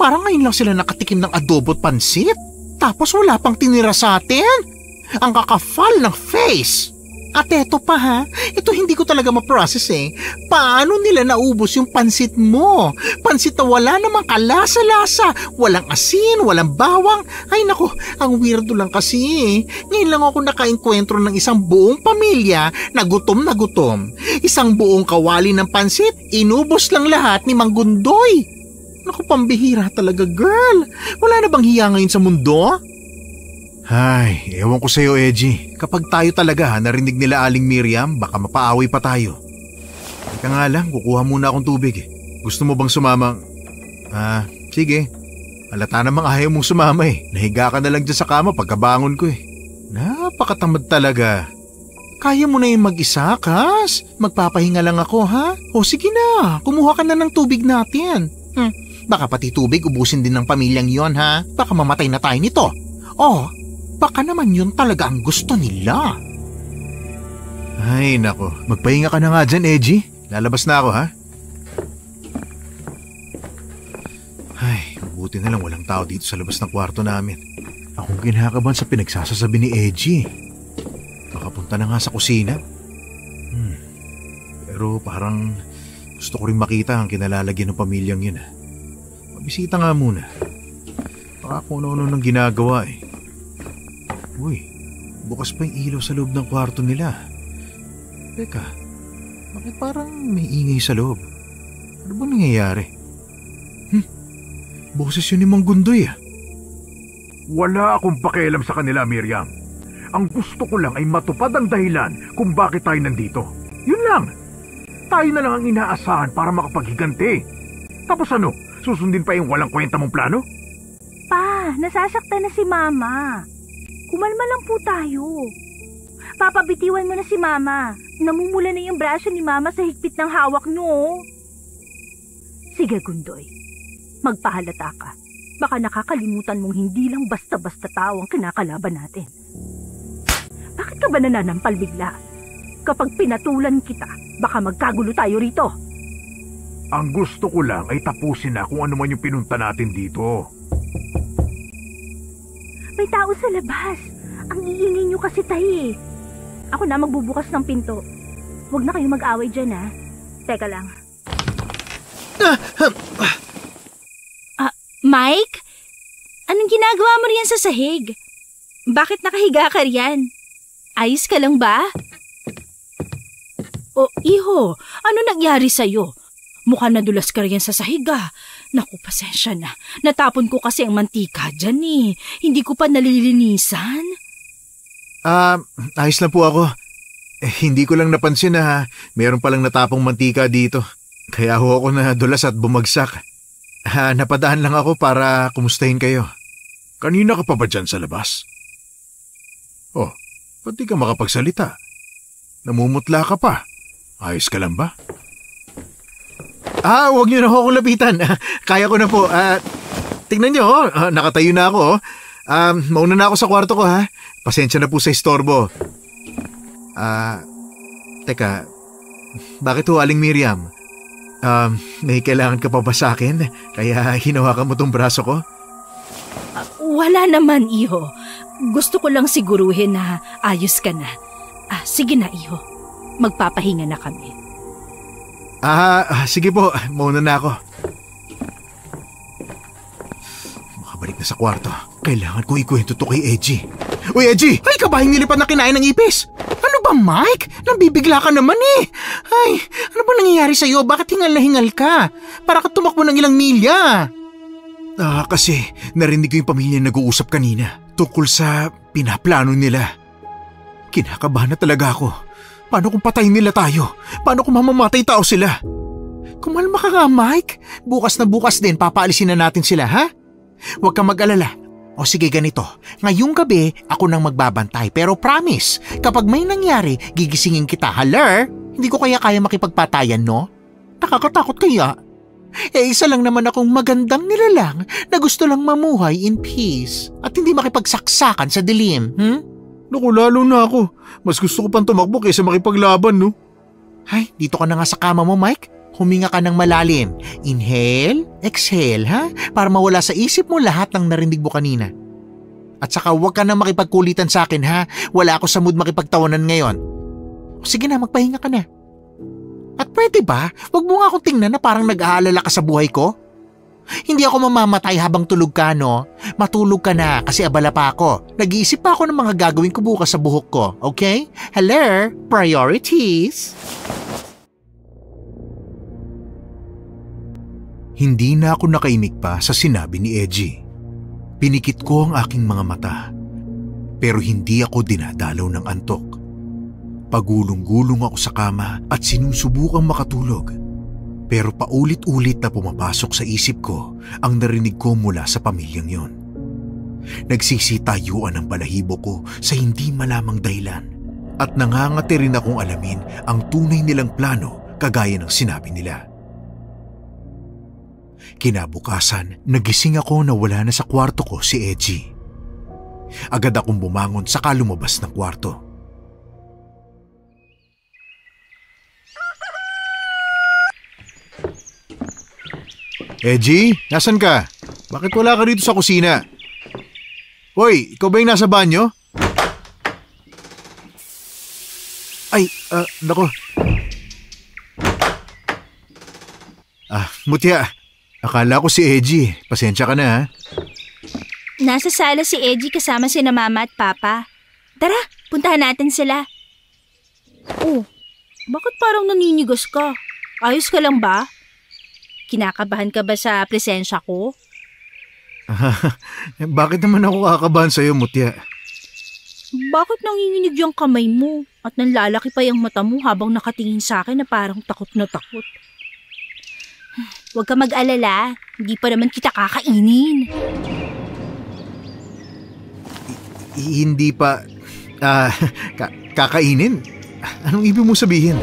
Parang ngayon lang sila nakatikim ng adobo at pansit. Tapos wala pang tinira sa atin. Ang kakafal ng face. At eto pa ha, ito hindi ko talaga ma-process eh. Paano nila naubos yung pansit mo? Pansit na wala namang kalasa-lasa, walang asin, walang bawang. Ay nako, ang weirdo lang kasi eh. Ngayon lang ako nakaengkwentro ng isang buong pamilya na gutom na gutom. Isang buong kawali ng pansit, inubos lang lahat ni Mang Gundoy. Naku, pambihira talaga girl. Wala na bang hiya ngayon sa mundo? Ay, ewan ko sa'yo, Edgy. Kapag tayo talaga narinig nila Aling Miriam, baka mapaaway pa tayo. Teka nga lang, kukuha muna akong tubig eh. Gusto mo bang sumama? Sige. Halata namang ayaw mong sumama eh. Nahiga ka na lang dyan sa kama pagkabangon ko eh. Napakatamad talaga. Kaya mo na yung mag-isa, Kas. Magpapahinga lang ako, ha? O sige na, kumuha ka na ng tubig natin. Baka pati tubig ubusin din ng pamilyang yon, ha? Baka mamatay na tayo nito. Oh, baka naman yun talaga ang gusto nila. Ay, nako. Magpahinga ka na nga dyan, Edgy. Lalabas na ako, ha? Ay, mabuti na lang walang tao dito sa labas ng kwarto namin. Akong kinakabahan sa pinagsasasabi ni Edgy. Baka punta na nga sa kusina. Pero parang gusto ko rin makita ang kinalalagyan ng pamilyang yun, ha? Mabisita nga muna. Baka kung ano nang ginagawa eh. Uy, bukas pa yung ilaw sa loob ng kwarto nila. Teka, bakit parang may ingay sa loob? Ano ba nangyayari? Boses yun ni Mang Gundoy ah. Wala akong pakialam sa kanila, Miriam. Ang gusto ko lang ay matupad ang dahilan kung bakit tayo nandito. Yun lang. Tayo na lang ang inaasahan para makapaghiganti. Tapos ano, susundin pa yung walang kwenta mong plano? Pa, nasasaktan na si Mama. Kumalma lang po tayo. Papabitiwan mo na si Mama. Namumula na yung braso ni Mama sa higpit ng hawak nyo. Sige, Gundoy. Magpahalata ka. Baka nakakalimutan mong hindi lang basta-basta tao ang kinakalaban natin. Bakit ka ba nananampal bigla? Kapag pinatulan kita, baka magkagulo tayo rito. Ang gusto ko lang ay tapusin na kung ano man yung pinunta natin dito. May tao sa labas. Ang iingay nyo kasi tayo. Ako na magbubukas ng pinto. Huwag na kayong mag-away dyan, ha? Teka lang. Mike? Anong ginagawa mo riyan sa sahig? Bakit nakahiga ka riyan? Ayos ka lang ba? O, iho, ano nangyari sa'yo? Mukha nadulas ka riyan sa sahiga. Naku, pasensya na. Natapon ko kasi ang mantika dyan eh. Hindi ko pa nalilinisan. Ayos lang po ako. Hindi ko lang napansin na meron palang natapong mantika dito. Kaya ho ako nadulas at bumagsak. Napadaan lang ako para kumustahin kayo. Kanina ka pa ba dyan sa labas? Oh, ba't di ka makapagsalita? Namumutla ka pa. Ayos ka lang ba? Huwag niyo na ako lapitan. Kaya ko na po. Tingnan niyo, nakatayo na ako. Mauna na ako sa kwarto ko, ha? Pasensya na po sa istorbo. Teka, bakit ho, Aling Miriam? May kailangan ka pa ba sa akin? Kaya hinawakan mo tong braso ko? Wala naman, iho. Gusto ko lang siguruhin na ayos ka na. Sige na, iho. Magpapahinga na kami. Sige po. Mauna na ako. Makabalik na sa kwarto. Kailangan ko ikuwento to kay Edgy. Uy, Edgy! Ay, kabahing nilipad na kinain ng ipis. Ano ba, Mike? Nambibigla ka naman eh. Ay, ano ba nangyayari sa'yo? Bakit hingal na hingal ka? Para ka tumakbo ng ilang milya. Kasi narinig ko yung pamilya nag-uusap kanina tungkol sa pinaplano nila. Kinakabahan na talaga ako. Paano kung patayin nila tayo? Paano kung mamamatay tao sila? Kumalma ka nga, Mike. Bukas na bukas din, papaalisin na natin sila, ha? Huwag kang mag-alala. O sige, ganito. Ngayong gabi, ako nang magbabantay. Pero promise, kapag may nangyari, gigisingin kita. Haler? Hindi ko kaya makipagpatayan, no? Nakakatakot kaya? Isa lang naman akong magandang nilalang na gusto lang mamuhay in peace at hindi makipagsaksakan sa dilim, Naku, lalo na ako. Mas gusto ko pang tumakbo kaysa makipaglaban, no? Ay, dito ka na nga sa kama mo, Mike. Huminga ka ng malalim. Inhale, exhale, ha? Para mawala sa isip mo lahat ng narinig mo kanina. At saka huwag ka na makipagkulitan sa akin, ha? Wala ako sa mood makipagtawanan ngayon. Sige na, magpahinga ka na. At pwede ba, wag mo nga akong tingnan na parang nag-aalala ka sa buhay ko? Hindi ako mamamatay habang tulog ka, no? Matulog ka na kasi abala pa ako. Nag-iisip pa ako ng mga gagawin ko bukas sa buhok ko, okay? Hello, priorities! Hindi na ako nakainig pa sa sinabi ni Edgy. Pinikit ko ang aking mga mata, pero hindi ako dinadalaw ng antok. Pagulong-gulong ako sa kama at sinusubukang makatulog. Pero paulit-ulit na pumapasok sa isip ko ang narinig ko mula sa pamilyang yon. Nagsisitayuan ang balahibo ko sa hindi malamang dahilan at nangangati rin akong alamin ang tunay nilang plano kagaya ng sinabi nila. Kinabukasan, nagising ako na wala na sa kwarto ko si Edgy. Agad akong bumangon saka lumabas ng kwarto. Edgy, nasan ka? Bakit wala ka rito sa kusina? Hoy, ikaw ba yung nasa banyo? Ay, nako. Mutya, akala ko si Edgy. Pasensya ka na, ha? Nasa sala si Edgy kasama sina Mama at Papa. Tara, puntahan natin sila. Oh, bakit parang naninigas ka? Ayos ka lang ba? Kinakabahan ka ba sa presensya ko? Bakit naman ako kakabahan sa'yo, Mutya? Bakit nanginginig yung kamay mo at nanlalaki pa yung mata mo habang nakatingin sa akin na parang takot na takot? Huwag ka mag-alala, hindi pa naman kita kakainin. Hindi pa... kakainin? Anong ibig mo sabihin?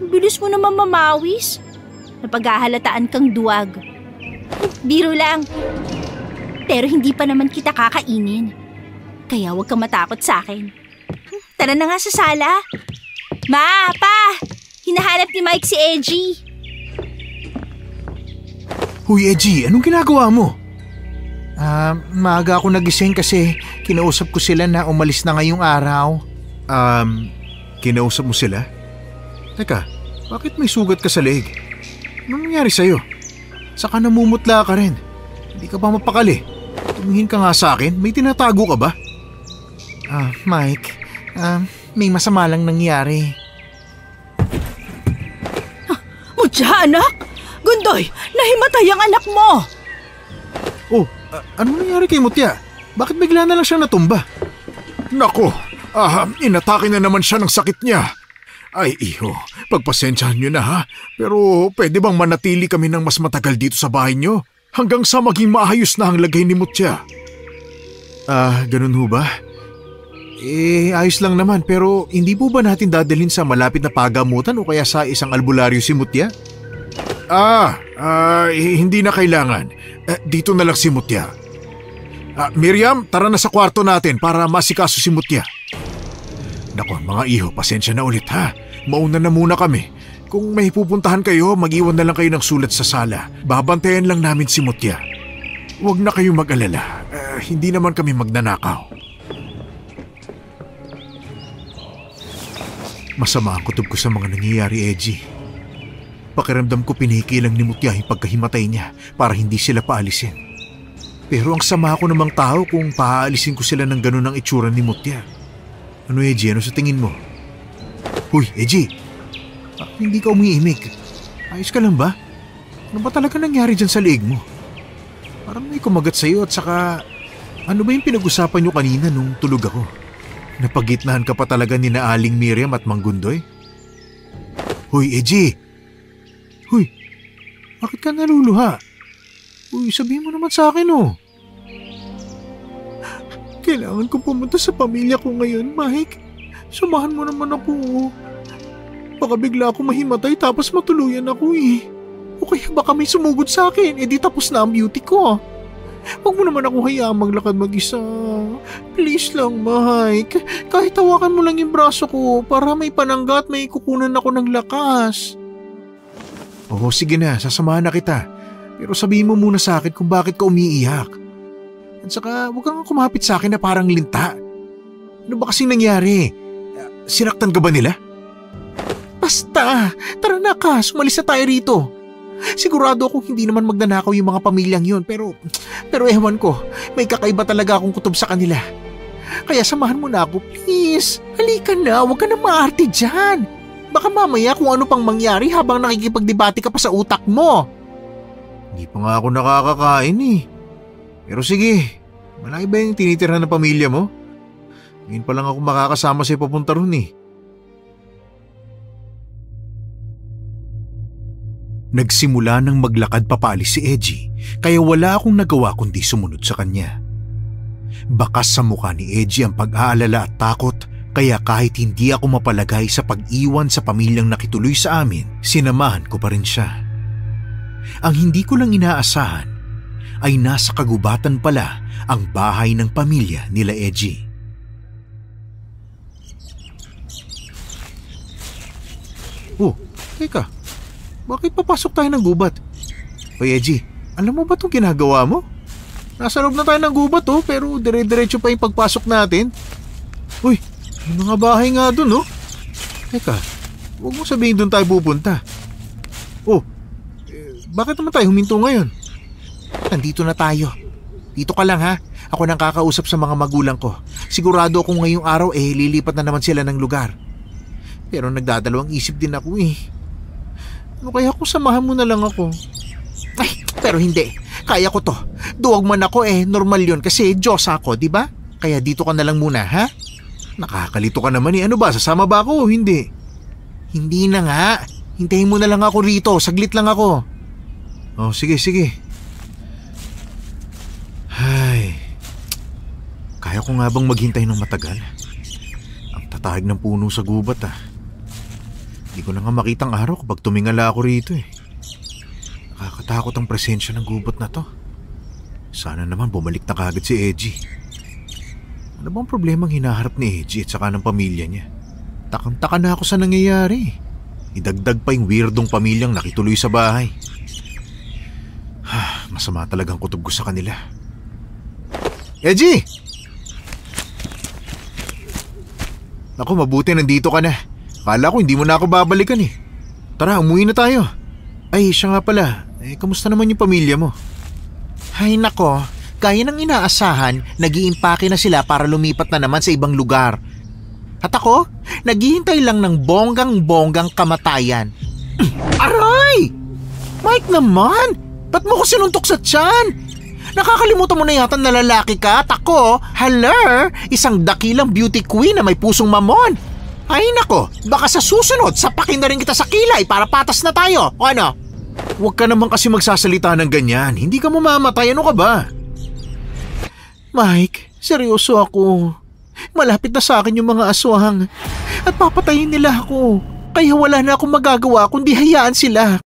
Bilis mo naman mamawis. Napaghahalataan kang duwag. Biro lang. Pero hindi pa naman kita kakainin. Kaya huwag kang matakot sa akin. Tara na nga sa sala. Ma, Pa! Hinahanap ni Mike si Edgy. Huy, Edgy, anong ginagawa mo? Maaga ako nagising kasi kinausap ko sila na umalis na ngayong araw. Kinausap mo sila? Teka, bakit may sugat ka sa leeg? Anong nangyari sa'yo? Saka namumutla ka rin. Hindi ka ba mapakali? Tumingin ka nga sa akin, may tinatago ka ba? Mike, may masama lang nangyari. Mutya, anak! Gundoy, nahimatay ang anak mo! Oh, anong nangyari kay Mutya? Bakit bigla na lang siyang natumba? Nako, inatake na naman siya ng sakit niya. Ay, iho, pagpasensyahan niyo na, ha? Pero pwede bang manatili kami ng mas matagal dito sa bahay niyo? Hanggang sa maging maayos na ang lagay ni Mutya. Ganun ho ba? Ayos lang naman, pero hindi po ba natin dadalhin sa malapit na pagamutan o kaya sa isang albularyo si Mutya? Hindi na kailangan. Dito na lang si Mutya. Miriam, tara na sa kwarto natin para masikaso si Mutya. Nako, mga iho, pasensya na ulit, ha? Mauna na muna kami. Kung may pupuntahan kayo, mag-iwan na lang kayo ng sulat sa sala. Babantayan lang namin si Mutya. Huwag na kayong mag-alala. Hindi naman kami magnanakaw. Masama ang kutob ko sa mga nangyayari, Edgy. Pakiramdam ko pinikilang ni Mutya yung pagkahimatay niya para hindi sila paalisin. Pero ang sama ko namang tao kung paaalisin ko sila ng ganun ang itsura ni Mutya. Ano, Edgy? Ano sa tingin mo? Huy, Edgy! Hindi ka umiimik. Ayos ka lang ba? Ano ba talaga nangyari dyan sa leeg mo? Parang may kumagat sa'yo at saka... Ano ba yung pinag-usapan nyo kanina nung tulog ako? Napagitnahan ka pa talaga ni na Aling Miriam at Mang Gundoy? Huy, Edgy! Huy, bakit ka naluluha? Huy, sabihin mo naman sa akin, oh. Kailangan ko pumunta sa pamilya ko ngayon, Mike. Samahan mo naman ako, oh. Baka bigla ako mahimatay tapos matuluyan ako, eh. O kaya baka may sumugod sa akin, di tapos na ang beauty ko. Huwag mo naman ako hayaang maglakad mag-isa. Please lang, Mike. Kahit hawakan mo lang yung braso ko para may panangga at may kukunan ako ng lakas. Oo, sige na. Sasamahan na kita. Pero sabihin mo muna sa akin kung bakit ka umiiyak. At saka huwag kang kumapit sa akin na parang linta. Ano ba kasing nangyari? Sinaktan ka ba nila? Basta, tara na Kas, umalis na tayo rito. Sigurado akong hindi naman magnanakaw yung mga pamilyang yun pero ewan ko, may kakaiba talaga akong kutob sa kanila. Kaya samahan mo na ako, please. Halika na, huwag ka na maarte dyan. Baka mamaya kung ano pang mangyari habang nakikipagdebate ka pa sa utak mo. Hindi pa nga ako nakakakain eh. Pero sige, malaki ba yung tinitirhan ng pamilya mo? Ngayon pa lang ako makakasama sa'yo papunta ron eh. Nagsimula nang maglakad papalis si Edgy, kaya wala akong nagawa kundi sumunod sa kanya. Bakas sa mukha ni Edgy ang pag-aalala at takot, kaya kahit hindi ako mapalagay sa pag-iwan sa pamilyang nakituloy sa amin, sinamahan ko pa rin siya. Ang hindi ko lang inaasahan ay nasa kagubatan pala ang bahay ng pamilya nila Edgy. Oh, teka. Bakit papasok tayo ng gubat? Hoy Edgy, alam mo ba itong ginagawa mo? Nasa loob na tayo ng gubat pero dire-diretso pa yung pagpasok natin. Uy, may mga bahay nga dun Teka, huwag mo sabihin dun tayo pupunta. Bakit naman tayo huminto ngayon? Nandito na tayo. Dito ka lang ha. Ako nang kakausap sa mga magulang ko. Sigurado akong ngayong araw lilipat na naman sila ng lugar. Pero nagdadalawang isip din ako eh. Ano kaya kung samahan mo na lang ako? Ay, pero hindi. Kaya ko to. Duwag man ako normal yun kasi Diyos ako, di ba? Kaya dito ka na lang muna, ha? Nakakalito ka naman eh. Ano ba, sasama ba ako o hindi? Hindi na nga. Hintayin mo na lang ako rito. Saglit lang ako. Oh, sige. Ay, kaya ko nga bang maghintay ng matagal? Ang tatahig ng puno sa gubat Hindi ko na nga makitang araw kapag tumingala ako rito eh. Nakakatakot ang presensya ng gubat na to. Sana naman bumalik na kagad si Edgy. Ano bang problemang hinaharap ni Edgy at saka ng pamilya niya? Takang-taka na ako sa nangyayari. Idagdag pa yung weirdong pamilyang nakituloy sa bahay. Masama talagang kutob ko sa kanila. Edgy! Naku, mabuti nandito ka na. Kala ko hindi mo na ako babalikan eh. Tara, umuwi na tayo. Ay, siya nga pala. Kamusta naman yung pamilya mo? Ay nako, gaya ng inaasahan, nag-iimpake na sila para lumipat na naman sa ibang lugar. At ako, naghihintay lang ng bonggang-bonggang kamatayan. Aray! Mike naman! Ba't mo ko sinuntok sa tiyan? Nakakalimutan mo na yata na lalaki ka at ako, isang dakilang beauty queen na may pusong mamon. Ay nako, baka sa susunod sapakin na rin kita sa kilay para patas na tayo, o ano? Huwag ka naman kasi magsasalita ng ganyan, hindi ka mamamatay, ano ka ba? Mike, seryoso ako. Malapit na sa akin yung mga aswang at papatayin nila ako. Kaya wala na akong magagawa kundi hayaan sila.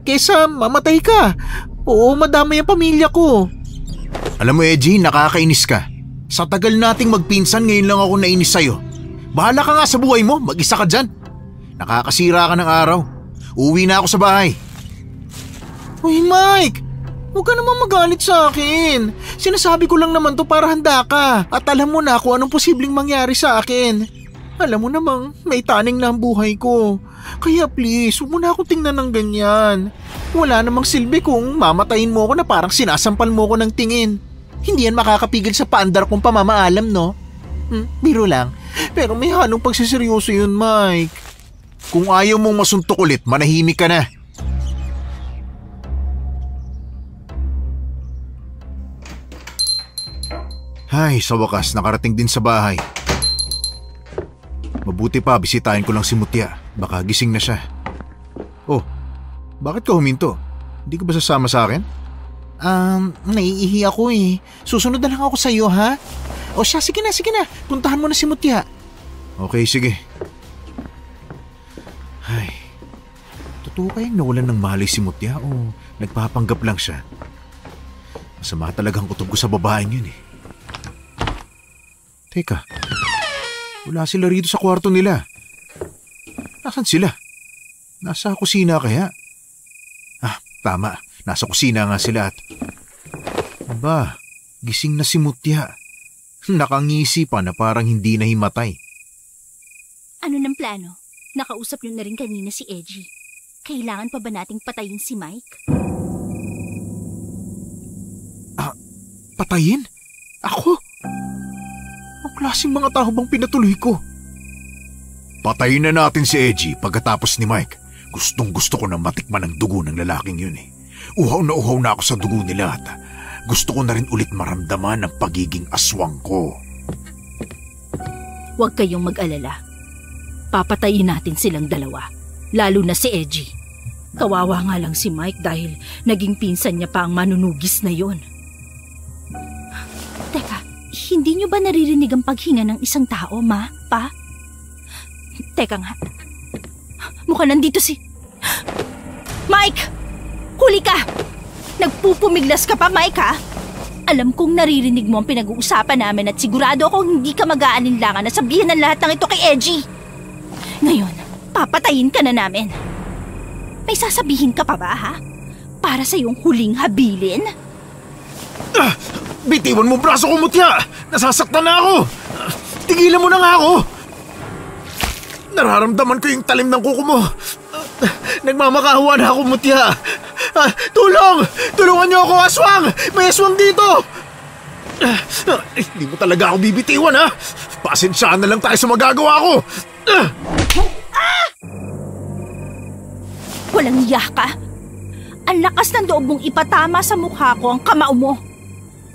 Kesa mamatay ka. Oo, madamay ang pamilya ko. Alam mo Edgy, nakakainis ka. Sa tagal nating magpinsan, ngayon lang ako nainis sa'yo. Bahala ka nga sa buhay mo, mag-isa ka dyan. Nakakasira ka ng araw. Uwi na ako sa bahay. Uy Mike, huwag ka naman magalit sa akin. Sinasabi ko lang naman to para handa ka. At alam mo na kung anong posibleng mangyari sa akin. Alam mo namang may taning na ang buhay ko. Kaya please, huwag mo na akong tingnan ng ganyan. Wala namang silbi kung mamatayin mo ako na parang sinasampal mo ko ng tingin. Hindi yan makakapigil sa paandar kong pamamaalam, no? Biro lang. Pero may halong pagsiseryoso yun, Mike. Kung ayaw mong masuntok ulit, manahimik ka na. Ay, sa wakas, nakarating din sa bahay. Mabuti pa, bisitahin ko lang si Mutya. Baka gising na siya. Oh, bakit ka huminto? Hindi ka ba sasama sa akin? Naiihi ako eh. Susunod na lang ako sa iyo, ha? O siya, sige na. Puntahan mo na si Mutya. Okay, sige. Ay, totoo kayang nawalan ng malay si Mutya o nagpapanggap lang siya? Masama talagang kutob ko sa babaeng yun eh. Teka, wala sila rito sa kwarto nila. Nasaan sila? Nasa kusina kaya? Tama. Nasa kusina nga sila at Aba, gising na si Mutya. Nakangisi pa na parang hindi na himatay. Ano ng plano? Nakausap niyo na rin kanina si Edgy. Kailangan pa ba nating patayin si Mike? Patayin? Ako? Ang klaseng mga tao bang pinatuloy ko? Patayin na natin si Edgy pagkatapos ni Mike. Gustong-gusto ko na matikman ang dugo ng lalaking yun eh. Uhaw na ako sa dugo nila at gusto ko na rin ulit maramdaman ang pagiging aswang ko. Huwag kayong mag-alala. Papatayin natin silang dalawa. Lalo na si Edgy. Kawawa nga lang si Mike dahil naging pinsan niya pa ang manunugis na yon. Teka, hindi niyo ba naririnig ang paghinga ng isang tao, Ma? Pa? Teka nga. Mukhang nandito si... Mike! Huli ka! Nagpupumiglas ka pa, Mike, ha? Alam kong naririnig mo ang pinag-uusapan namin at sigurado akong hindi ka mag-aalinlangan na sabihin ng lahat ng ito kay Edgy. Ngayon, papatayin ka na namin. May sasabihin ka pa ba, ha? Para sa iyong huling habilin? Bitiwan mo braso ko, Mutya! Nasasaktan na ako! Tigilan mo na nga ako! Nararamdaman ko yung talim ng kuko mo. Nagmamakahawa na ako, Mutya. Tulong! Tulungan niyo ako, aswang! May aswang dito! Hindi mo talaga ako bibitiwan, ha? Pasensyaan na lang tayo sa magagawa ko. Walang iya ka. Ang lakas ng loob mong ipatama sa mukha ko ang kamao mo.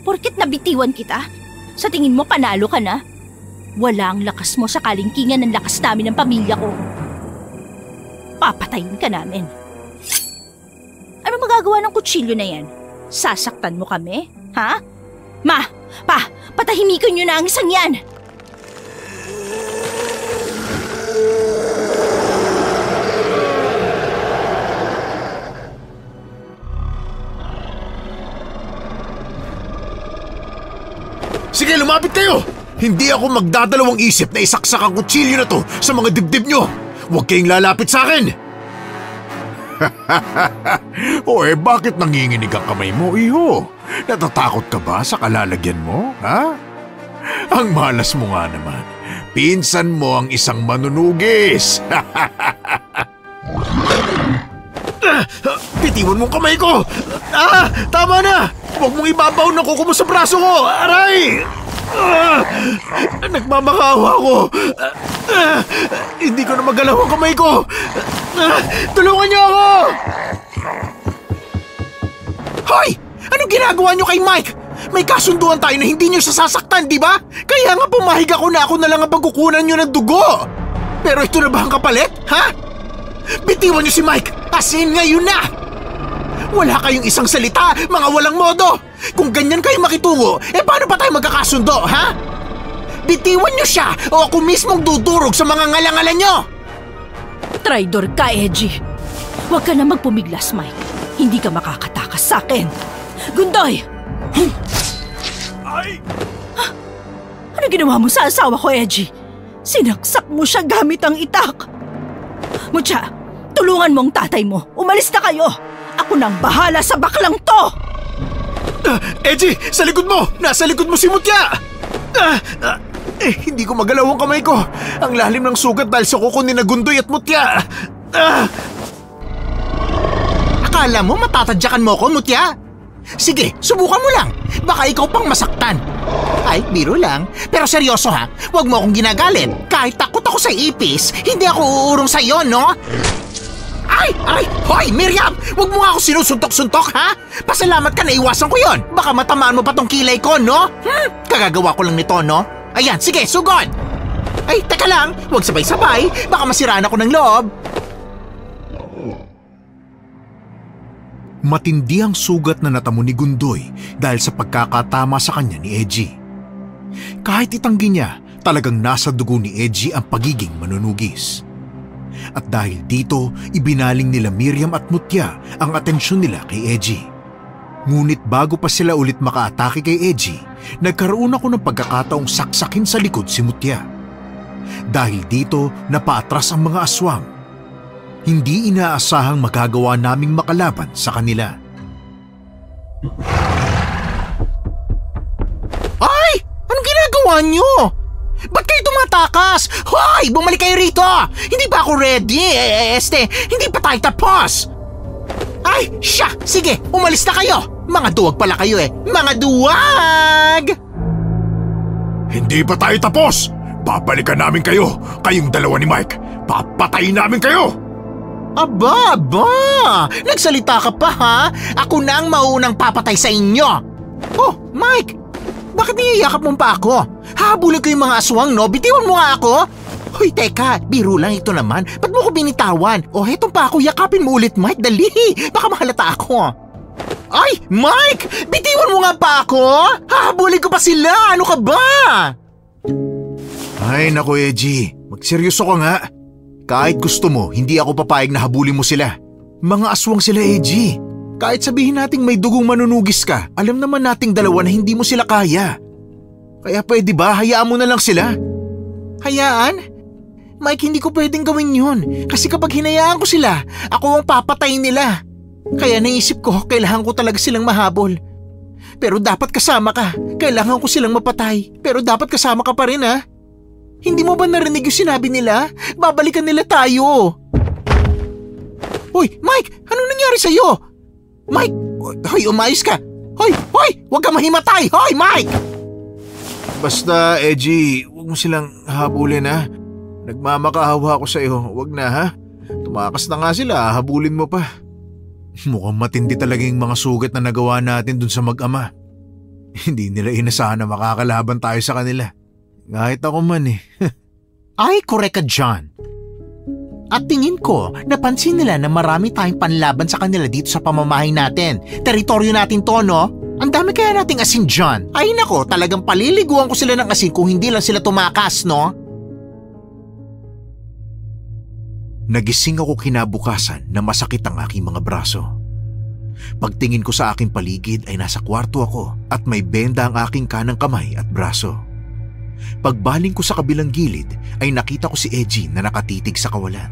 Porket nabitiwan kita, sa tingin mo panalo ka na? Walang lakas mo sa kalingkingan ng lakas namin ng pamilya ko. Papatayin ka namin. Ano magagawa ng kutsilyo na yan? Sasaktan mo kami? Ha? Ma! Pa! Patahimikin niyo na ang isang yan! Sige, lumapit kayo! Hindi ako magdadalawang isip na isaksak ang kutsilyo na to sa mga dibdib nyo! Huwag kayong lalapit sa akin! O bakit nanginginig ang kamay mo, iho? Natatakot ka ba sa kalalagyan mo, ha? Ang malas mo nga naman. Pinsan mo ang isang manunugis! Bitiwan mong kamay ko! Tama na! Huwag mong ibabaw ng kuko mo sa braso ko! Aray! Nagmamakawa ko! Hindi ko na magalaw ang kamay ko! Tulungan niyo ako! Hoy! Anong ginagawa niyo kay Mike? May kasunduan tayo na hindi niyo sasaktan, di ba? Kaya nga pumahig ako na ako na lang ang pagkukunan niyo ng dugo! Pero ito na ba ang kapalit? Ha? Bitiwan niyo si Mike! As in ngayon na! Wala kayong isang salita, mga walang modo! Kung ganyan kayo makitungo, paano pa tayo magkakasundo, ha? Bitiwan niyo siya o ako mismong dudurog sa mga ngalangalan niyo! Traidor ka, Edgy. Huwag ka na magpumiglas, Mike. Hindi ka makakatakas sa akin. Gundoy! Ay! Ano ginawa mo sa asawa ko, Edgy? Sinaksak mo siya gamit ang itak. Mutya, tulungan mo ang tatay mo. Umalis na kayo. Ako nang bahala sa baklang to! Edgy! Sa likod mo! Nasa likod mo si Mutya! Hindi ko magalaw ang kamay ko. Ang lalim ng sugat dahil sa kuko ni Gundoy at Mutya. Akala mo matatadyakan mo ko, Mutya? Sige, subukan mo lang. Baka ikaw pang masaktan. Ay, biro lang. Pero seryoso ha, huwag mo akong ginagalit. Kahit takot ako sa ipis, hindi ako uurong sa iyo, no? Ay! Hoy, Miriam! Huwag mo nga ako sinusuntok-suntok, ha? Pasalamat ka na iwasan ko yon. Baka matamaan mo pa tong kilay ko, no? Kagagawa ko lang nito, no? Ayan, sige, sugod! Ay, teka lang. Huwag sabay-sabay. Baka masiraan ako ng loob. Matindi ang sugat na natamo ni Gundoy dahil sa pagkakatama sa kanya ni Edgy. Kahit itanggi niya, talagang nasa dugo ni Edgy ang pagiging manunugis. At dahil dito, ibinaling nila Miriam at Mutya ang atensyon nila kay Edgy. Ngunit bago pa sila ulit makaatake kay Edgy, nagkaroon ako ng pagkakataong saksakin sa likod si Mutya. Dahil dito, napaatras ang mga aswang. Hindi inaasahang magagawa naming makalaban sa kanila. ginawa nyo? Ba't kayo tumatakas? Hoy! Bumalik kayo rito! Hindi pa ako ready? Hindi pa tayo tapos! Ay, siya! Sige, umalis na kayo! Mga duwag pala kayo Mga duwag! Hindi pa tayo tapos! Babalikan namin kayo! Kayong dalawa ni Mike! Papatayin namin kayo! Aba! Nagsalita ka pa ha? Ako na ang maunang papatay sa inyo! Oh, Mike! Bakit niyayakap mo pa ako? Habulin ko yung mga aswang, no? Bitiwan mo nga ako! Hoy, teka, biro lang ito naman. Ba't mo ko binitawan? O, hetong pa ako, yakapin mo ulit, Mike. Dali! Baka mahalata ako. Ay, Mike! Bitiwan mo nga pa ako! Hahabulin ko pa sila! Ano ka ba? Ay, naku, Edgy. Magseryoso ka nga. Kahit gusto mo, hindi ako papayag na habulin mo sila. Mga aswang sila, Edgy. Kahit sabihin nating may dugong manunugis ka, alam naman nating dalawa na hindi mo sila kaya. Kaya pwede ba, hayaan mo na lang sila? Hayaan? Mike, hindi ko pwedeng gawin yun. Kasi kapag hinayaan ko sila, ako ang papatayin nila. Kaya naisip ko, kailangan ko talaga silang mahabol. Pero dapat kasama ka. Kailangan ko silang mapatay. Pero dapat kasama ka pa rin ha. Hindi mo ba narinig yung sinabi nila? Babalikan nila tayo. Hoy, Mike! Anong nangyari sa'yo? Mike! Hoy, umayos ka! Hoy! Huwag ka mahimatay! Hoy, Mike! Basta, Edgy, huwag mo silang habulin ha. Nagmamakaawa ako sa'yo, huwag na ha. Tumakas na nga sila, habulin mo pa. Mukhang matindi talaga yung mga sugat na nagawa natin dun sa mag-ama. Hindi nila inasahan na makakalaban tayo sa kanila. Kahit ako man Ay, correct ka dyan. At tingin ko, napansin nila na marami tayong panlaban sa kanila dito sa pamamahay natin. Teritoryo natin to, no? Ang dami kaya nating asin dyan. Ay nako, talagang paliliguan ko sila ng asin kung hindi lang sila tumakas, no? Nagising ako kinabukasan na masakit ang aking mga braso. Pagtingin ko sa aking paligid ay nasa kwarto ako at may benda ang aking kanang kamay at braso. Pagbaling ko sa kabilang gilid ay nakita ko si Edgy na nakatitig sa kawalan.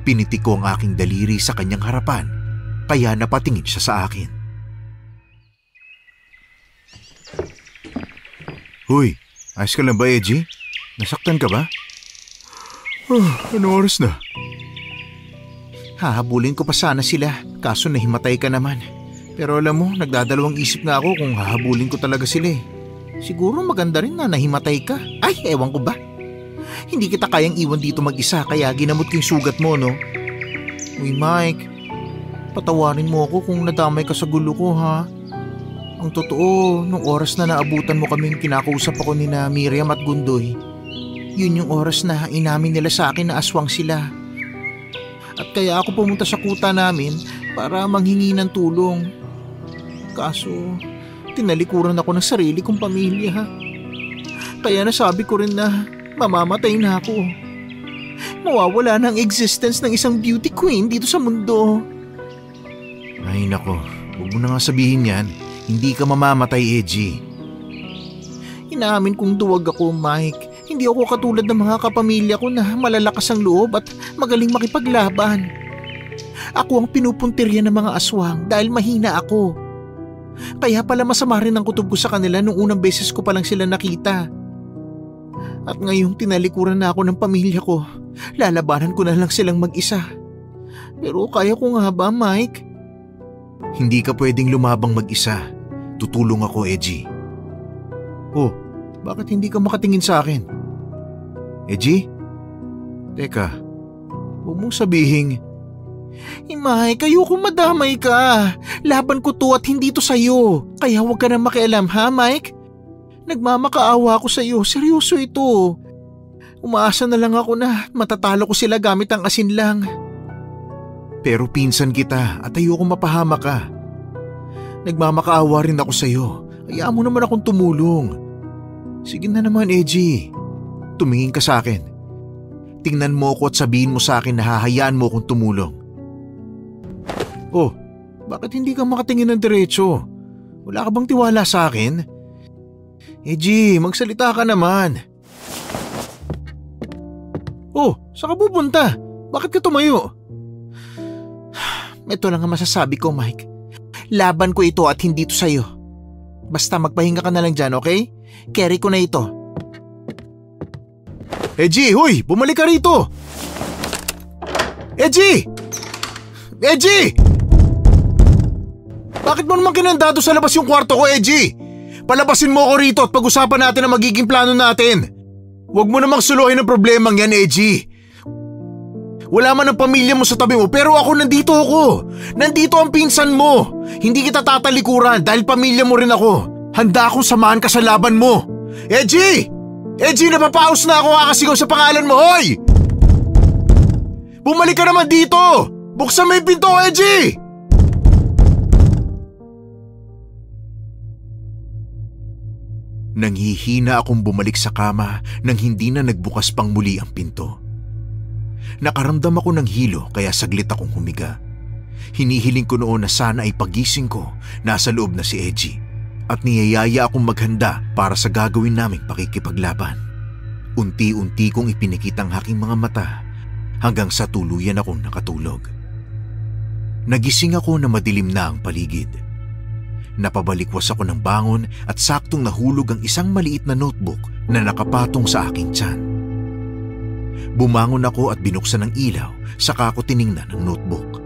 Pinitik ko ang aking daliri sa kanyang harapan kaya napatingin siya sa akin. Hoy, ayos ka lang ba, Edgy? Nasaktan ka ba? Ano oras na? Hahabulin ko pa sana sila, kaso nahimatay ka naman. Pero alam mo, nagdadalawang isip na ako kung hahabulin ko talaga sila Siguro maganda rin na nahimatay ka. Ay, ewan ko ba? Hindi kita kayang iwan dito mag-isa kaya ginamot ko yung sugat mo, no? Uy, Mike, patawarin mo ako kung nadamay ka sa gulo ko, ha? Ang totoo, nung oras na naabutan mo kaming kinakausap ako ni na Miriam at Gundoy, yun yung oras na inamin nila sa akin na aswang sila. At kaya ako pumunta sa kuta namin para manghingi ng tulong. Kaso, tinalikuran ako ng sarili kong pamilya. Kaya nasabi ko rin na mamamatay na ako. Mawawala na ang existence ng isang beauty queen dito sa mundo. Ay nako, huwag mo na nga sabihin yan. Hindi ka mamamatay, Edgy. Inaamin kong duwag ako, Mike. Hindi ako katulad ng mga kapamilya ko na malalakas ang loob at magaling makipaglaban. Ako ang pinupuntirya ng mga aswang dahil mahina ako. Kaya pala masama rin ang kutob ko sa kanila nung unang beses ko palang sila nakita. At ngayong tinalikuran na ako ng pamilya ko, lalabanan ko na lang silang mag-isa. Pero kaya ko nga ba, Mike? Hindi ka pwedeng lumabang mag-isa. Tutulong ako, Edgy. Oh, bakit hindi ka makatingin sa akin? Edgy? Teka, huwag mong sabihing… Mike, ayoko madamay ka. Laban ko to at hindi to sa'yo. Kaya huwag ka na makialam, ha, Mike? Nagmamakaawa ako sa'yo. Seryoso ito. Umaasa na lang ako na matatalo ko sila gamit ang asin lang. Pero pinsan kita at ayoko mapahama ka. Nagmamakaawa rin ako sa'yo. Hayaan mo naman akong tumulong. Sige na naman, Edgy. Tumingin ka sa akin. Tingnan mo ko at sabihin mo sa akin na hahayaan mo akong tumulong. Oh, bakit hindi ka makatingin ng diretso? Wala ka bang tiwala sa akin? Edgy, magsalita ka naman. Oh, saan ka pupunta? Bakit ka tumayo? Ito lang ang masasabi ko, Mike. Laban ko ito at hindi ito sa'yo. Basta magpahinga ka na lang dyan, okay? Carry ko na ito. Edgy, huy! Bumalik ka rito! Edgy! Edgy! Bakit mo naman kinandado sa labas yung kwarto ko, Edgy? Palabasin mo ako rito at pag-usapan natin ang magiging plano natin. Huwag mo namang suluhin ang problemang yan, Edgy. Wala man ang pamilya mo sa tabi mo pero nandito ako. Nandito ang pinsan mo. Hindi kita tatalikuran dahil pamilya mo rin ako. Handa akong samahan ka sa laban mo. Edgy! Edgy, napapaus na ako kakasigaw sa pangalan mo, hoy! Bumalik ka naman dito! Buksan mo yung pinto, Edgy! Nanghihina akong bumalik sa kama nang hindi na nagbukas pang muli ang pinto. Nakaramdam ako ng hilo kaya saglit akong humiga. Hinihiling ko noon na sana ay pagising ko, nasa loob na si Edgy at niyayaya akong maghanda para sa gagawin naming pakikipaglaban. Unti-unti kong ipinikit ang aking mga mata hanggang sa tuluyan akong nakatulog. Nagising ako na madilim na ang paligid. Napabalikwas ako ng bangon at saktong nahulog ang isang maliit na notebook na nakapatong sa aking tiyan. Bumangon ako at binuksan ang ilaw, saka ako tiningnan ang notebook.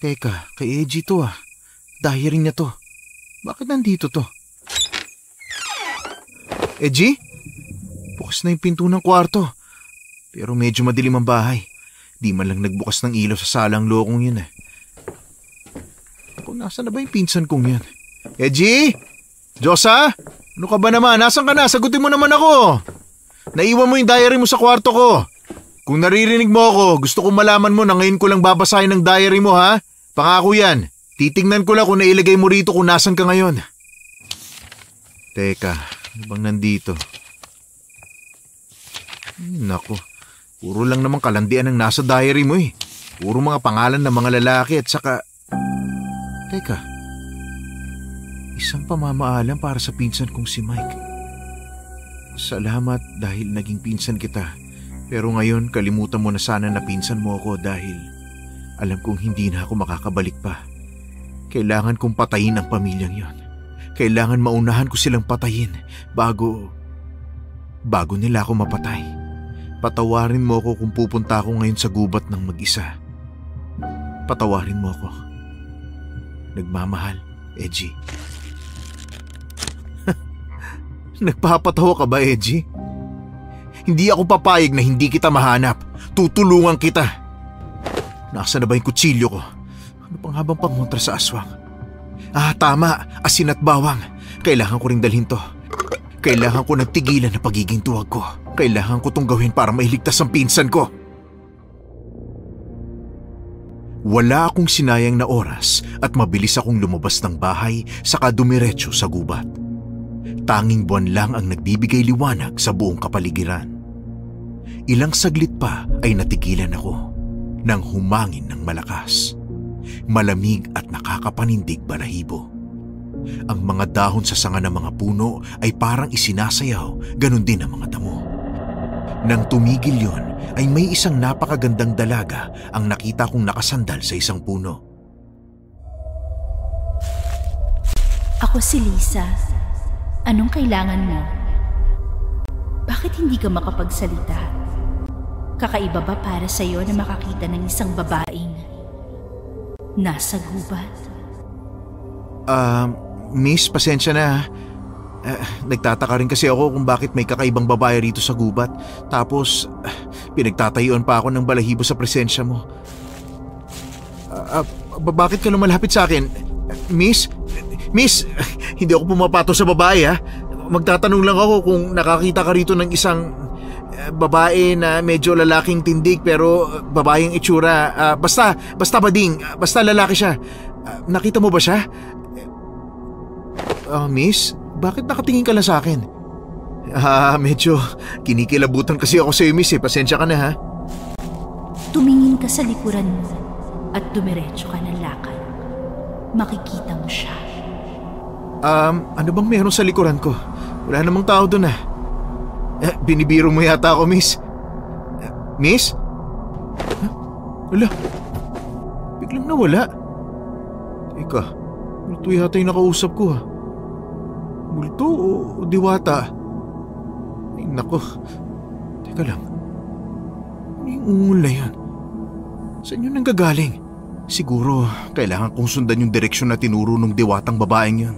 Teka, kay Edgy to ah. Diary niya to. Bakit nandito to? Edgy? Bukas na yung pinto ng kwarto. Pero medyo madilim ang bahay. Di man lang nagbukas ng ilaw sa salang lokong yun eh. Ako, nasa na ba yung pinsan kong yan? Edgy? Josa? Ano ka ba naman? Nasaan ka na? Sagutin mo naman ako. Naiwan mo yung diary mo sa kwarto ko. Kung naririnig mo ako, gusto kong malaman mo na ngayon ko lang babasahin ang diary mo ha? Pangako yan. Titingnan ko lang kung nailagay mo rito kung nasan ka ngayon. Teka, ano bang nandito? Nako, puro lang naman kalandian ang nasa diary mo eh. Puro mga pangalan ng mga lalaki at saka... Teka, isang pamamaalam para sa pinsan kong si Mike. Salamat dahil naging pinsan kita. Pero ngayon kalimutan mo na sana na pinsan mo ako dahil alam kong hindi na ako makakabalik pa. Kailangan kong patayin ang pamilyang yon. Kailangan maunahan ko silang patayin bago nila ako mapatay. Patawarin mo ako kung pupunta ako ngayon sa gubat ng mag-isa. Patawarin mo ako. Nagmamahal, Edgy. Nagpapatawa ka ba, Edgy? Hindi ako papayag na hindi kita mahanap. Tutulungan kita. Nasaan na ba yung kutsilyo ko? Ano pang habang pangontra sa aswang? Tama. Asin at bawang. Kailangan ko ring dalhin to. Kailangan ko nagtigilan na pagiging tuwag ko. Kailangan ko tong gawin para mailigtas ang pinsan ko. Wala akong sinayang na oras at mabilis akong lumabas ng bahay saka dumiretso sa gubat. Tanging buwan lang ang nagbibigay liwanag sa buong kapaligiran. Ilang saglit pa ay natigilan ako nang humangin ng malakas. Malamig at nakakapanindig balahibo. Ang mga dahon sa sanga ng mga puno ay parang isinasayaw, ganun din ang mga damo. Nang tumigil yon ay may isang napakagandang dalaga ang nakita kong nakasandal sa isang puno. Ako si Lisa. Anong kailangan mo? Bakit hindi ka makapagsalita? Kakaiba ba para sa'yo na makakita ng isang babaeng nasa gubat? Miss, pasensya na. Nagtataka rin kasi ako kung bakit may kakaibang babae rito sa gubat. Tapos, pinagtatayuan pa ako ng balahibo sa presensya mo. Bakit ka lumalapit sa akin? Miss, hindi ako pumapato sa babae ha. Magtatanong lang ako kung nakakita ka rito ng isang babae na medyo lalaking tindig pero babaeng itsura. Basta bading, basta lalaki siya. Nakita mo ba siya? Miss, bakit nakatingin ka lang sa akin? Medyo kinikilabutan kasi ako sa iyo, miss eh. Pasensya ka na ha. Tumingin ka sa likuran mo at dumiretso ka ng lakad. Makikita mo siya. Ano bang meron sa likuran ko? Wala namang tao doon ah. Binibiro mo yata ako, miss. Miss? Wala. Biglang nawala. Teka, ito yata yung nakausap ko ah. Multo o diwata? Ay nako, teka lang. Ano yung ungol na yan? Saan yun nanggagaling? Siguro kailangan kong sundan yung direksyon na tinuro ng diwatang babaeng yun.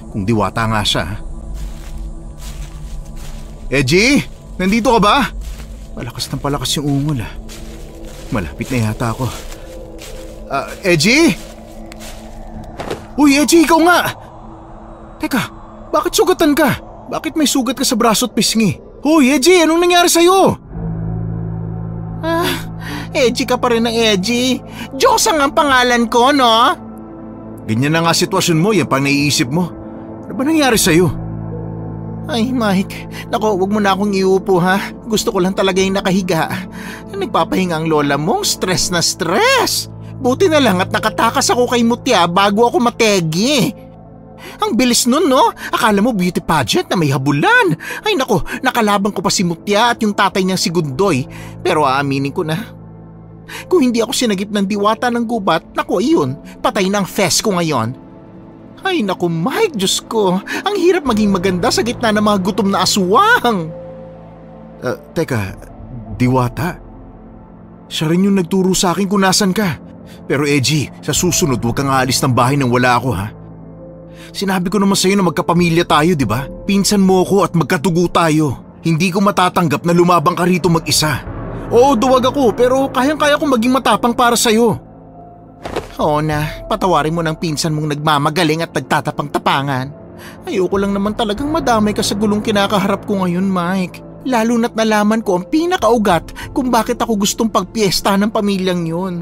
Kung diwata nga siya. Edgy! Nandito ka ba? Palakas ng palakas yung ungol ah. Malapit na yata ako. Edgy? Uy, Edgy, ikaw nga! Teka, bakit sugatan ka? Bakit may sugat ka sa braso at pisngi? Hoy, Edgy, anong nangyari sa'yo? Edgy ka pa rin ng edgy. Diyos ang pangalan ko, no? Ganyan na nga sitwasyon mo, yan pang naiisip mo. Ano ba nangyari sa'yo? Ay, Mike. Nako, wag mo na akong iupo ha. Gusto ko lang talaga yung nakahiga. Nagpapahinga ang lola mong stress na stress. Buti na lang at nakatakas ako kay Mutya bago ako mategi. Ang bilis nun, no? Akala mo beauty pageant na may habulan. Ay nako, nakalaban ko pa si Mutya at yung tatay niyang si Gundoy. Pero aaminin ko na, kung hindi ako sinagip ng diwata ng gubat, nako iyon, patay na ang fest ko ngayon. Ay naku Mike, Diyos ko, ang hirap maging maganda sa gitna ng mga gutom na aswang. Teka, diwata? Siya rin yung nagturo sa akin kung nasan ka. Pero Edgy, sa susunod huwag kang aalis ng bahay nang wala ako ha. Sinabi ko naman sa'yo na magkapamilya tayo, di ba? Pinsan mo ko at magkatugo tayo. Hindi ko matatanggap na lumabang ka rito mag-isa. Oo, duwag ako pero kayang-kaya kong maging matapang para sa'yo. Oo na, patawarin mo ng pinsan mong nagmamagaling at nagtatapang-tapangan. Ayoko lang naman talagang madamay ka sa gulong kinakaharap ko ngayon, Mike. Lalo na't nalaman ko ang pinakaugat kung bakit ako gustong pagpiesta ng pamilyang yun.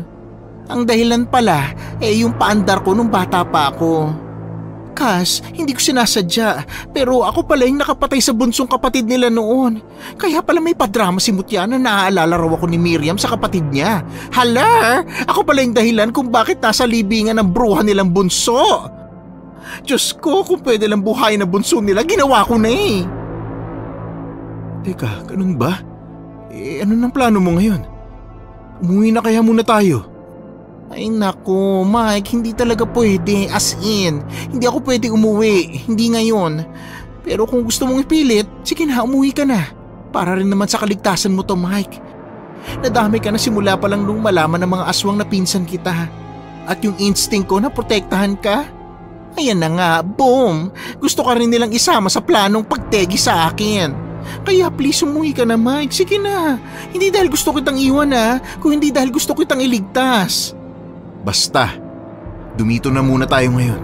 Ang dahilan pala, yung paandar ko nung bata pa ako. Kas, hindi ko sinasadya, pero ako pala yung nakapatay sa bunsong kapatid nila noon. Kaya pala may padrama si Mutya na naaalala raw ako ni Miriam sa kapatid niya. Hala, ako pala yung dahilan kung bakit nasa libingan ng bruha nilang bunso. Diyos ko, kung pwede lang buhayin na bunso nila, ginawa ko na eh. Teka, ganun ba? Ano nang plano mo ngayon? Umuwi na kaya muna tayo? Ay naku, Mike, hindi talaga pwede. As in, hindi ako pwede umuwi. Hindi ngayon. Pero kung gusto mong ipilit, sige na, umuwi ka na. Para rin naman sa kaligtasan mo to, Mike. Nadamay ka na simula pa lang nung malaman ng mga aswang na pinsan kita. At yung instinct ko na protektahan ka, ayan na nga, boom! Gusto ka rin nilang isama sa planong pagtegi sa akin. Kaya please umuwi ka na, Mike. Sige na. Hindi dahil gusto kitang iwan kung hindi dahil gusto kitang iligtas. Basta, dumito na muna tayo ngayon.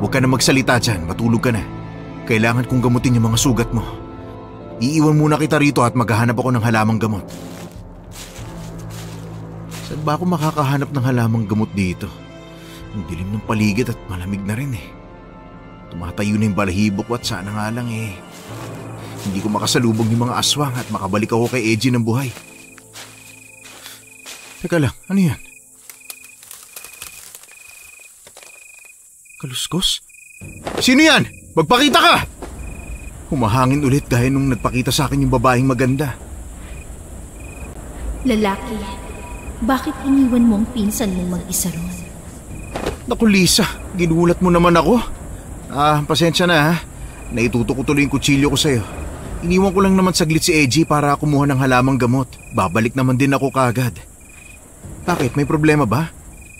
Huwag ka na magsalita dyan, matulog ka na. Kailangan kong gamutin yung mga sugat mo. Iiwan muna kita rito at maghahanap ako ng halamang gamot. Saan ba ako makakahanap ng halamang gamot dito? Ang dilim ng paligid at malamig na rin eh. Tumatayo na yung balahibo ko at sana nga lang hindi ko makasalubong yung mga aswang at makabalik ako kay Edgy ng buhay. Teka lang, ano yan? Kaluskos? Sino yan? Magpakita ka! Humahangin ulit gaya nung nagpakita sa akin yung babaeng maganda. Lalaki, bakit iniwan mo ang pinsan mong mag-isa ron? Naku Lisa, ginulat mo naman ako. Pasensya na ha. Naituto ko tuloy yung kutsilyo ko sa'yo. Iniwan ko lang naman saglit si Edgy para kumuha ng halamang gamot. Babalik naman din ako kaagad. Bakit? May problema ba?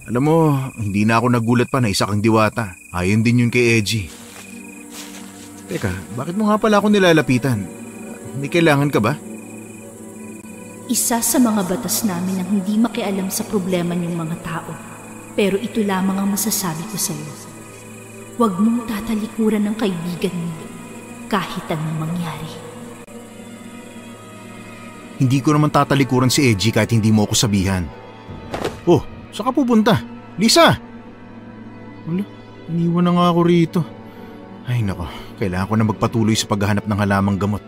Alam mo, hindi na ako nagulat pa na isa kang diwata. Ayon din yun kay Edgy. Teka, bakit mo nga pala ako nilalapitan? May kailangan ka ba? Isa sa mga batas namin ang hindi makialam sa problema ng mga tao. Pero ito lamang ang masasabi ko sa'yo. Huwag mong tatalikuran ng kaibigan mo kahit anong mangyari. Hindi ko naman tatalikuran si Edgy kahit hindi mo ako sabihan. Oh, saan ka pupunta? Lisa! Wala, iniwan na nga ako rito. Ay nako, kailangan ko na magpatuloy sa paghahanap ng halamang gamot.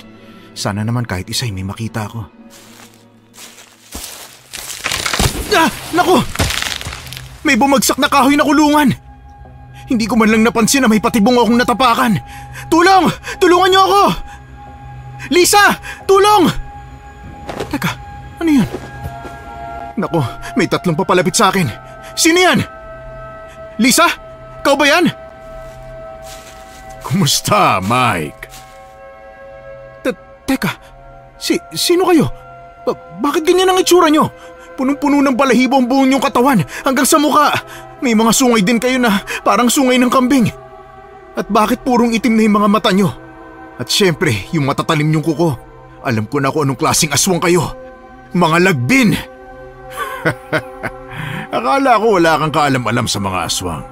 Sana naman kahit isa'y may makita ako. Nako! May bumagsak na kahoy na kulungan! Hindi ko man lang napansin na may patibong akong natapakan. Tulong! Tulungan niyo ako! Lisa! Tulong! Teka, ano yun? Nako, may tatlong papalapit sa akin. Sino yan? Lisa? Ikaw ba yan? Kumusta, Mike? Teka, sino kayo? Bakit ganyan ang itsura nyo? Punong-puno ng balahibo ang buong nyong katawan hanggang sa mukha. May mga sungay din kayo na parang sungay ng kambing. At bakit purong itim na yung mga mata nyo? At syempre, yung matatalim nyong kuko. Alam ko na kung anong klaseng aswang kayo. Mga lagbin! Akala ko wala kang kaalam-alam sa mga aswang.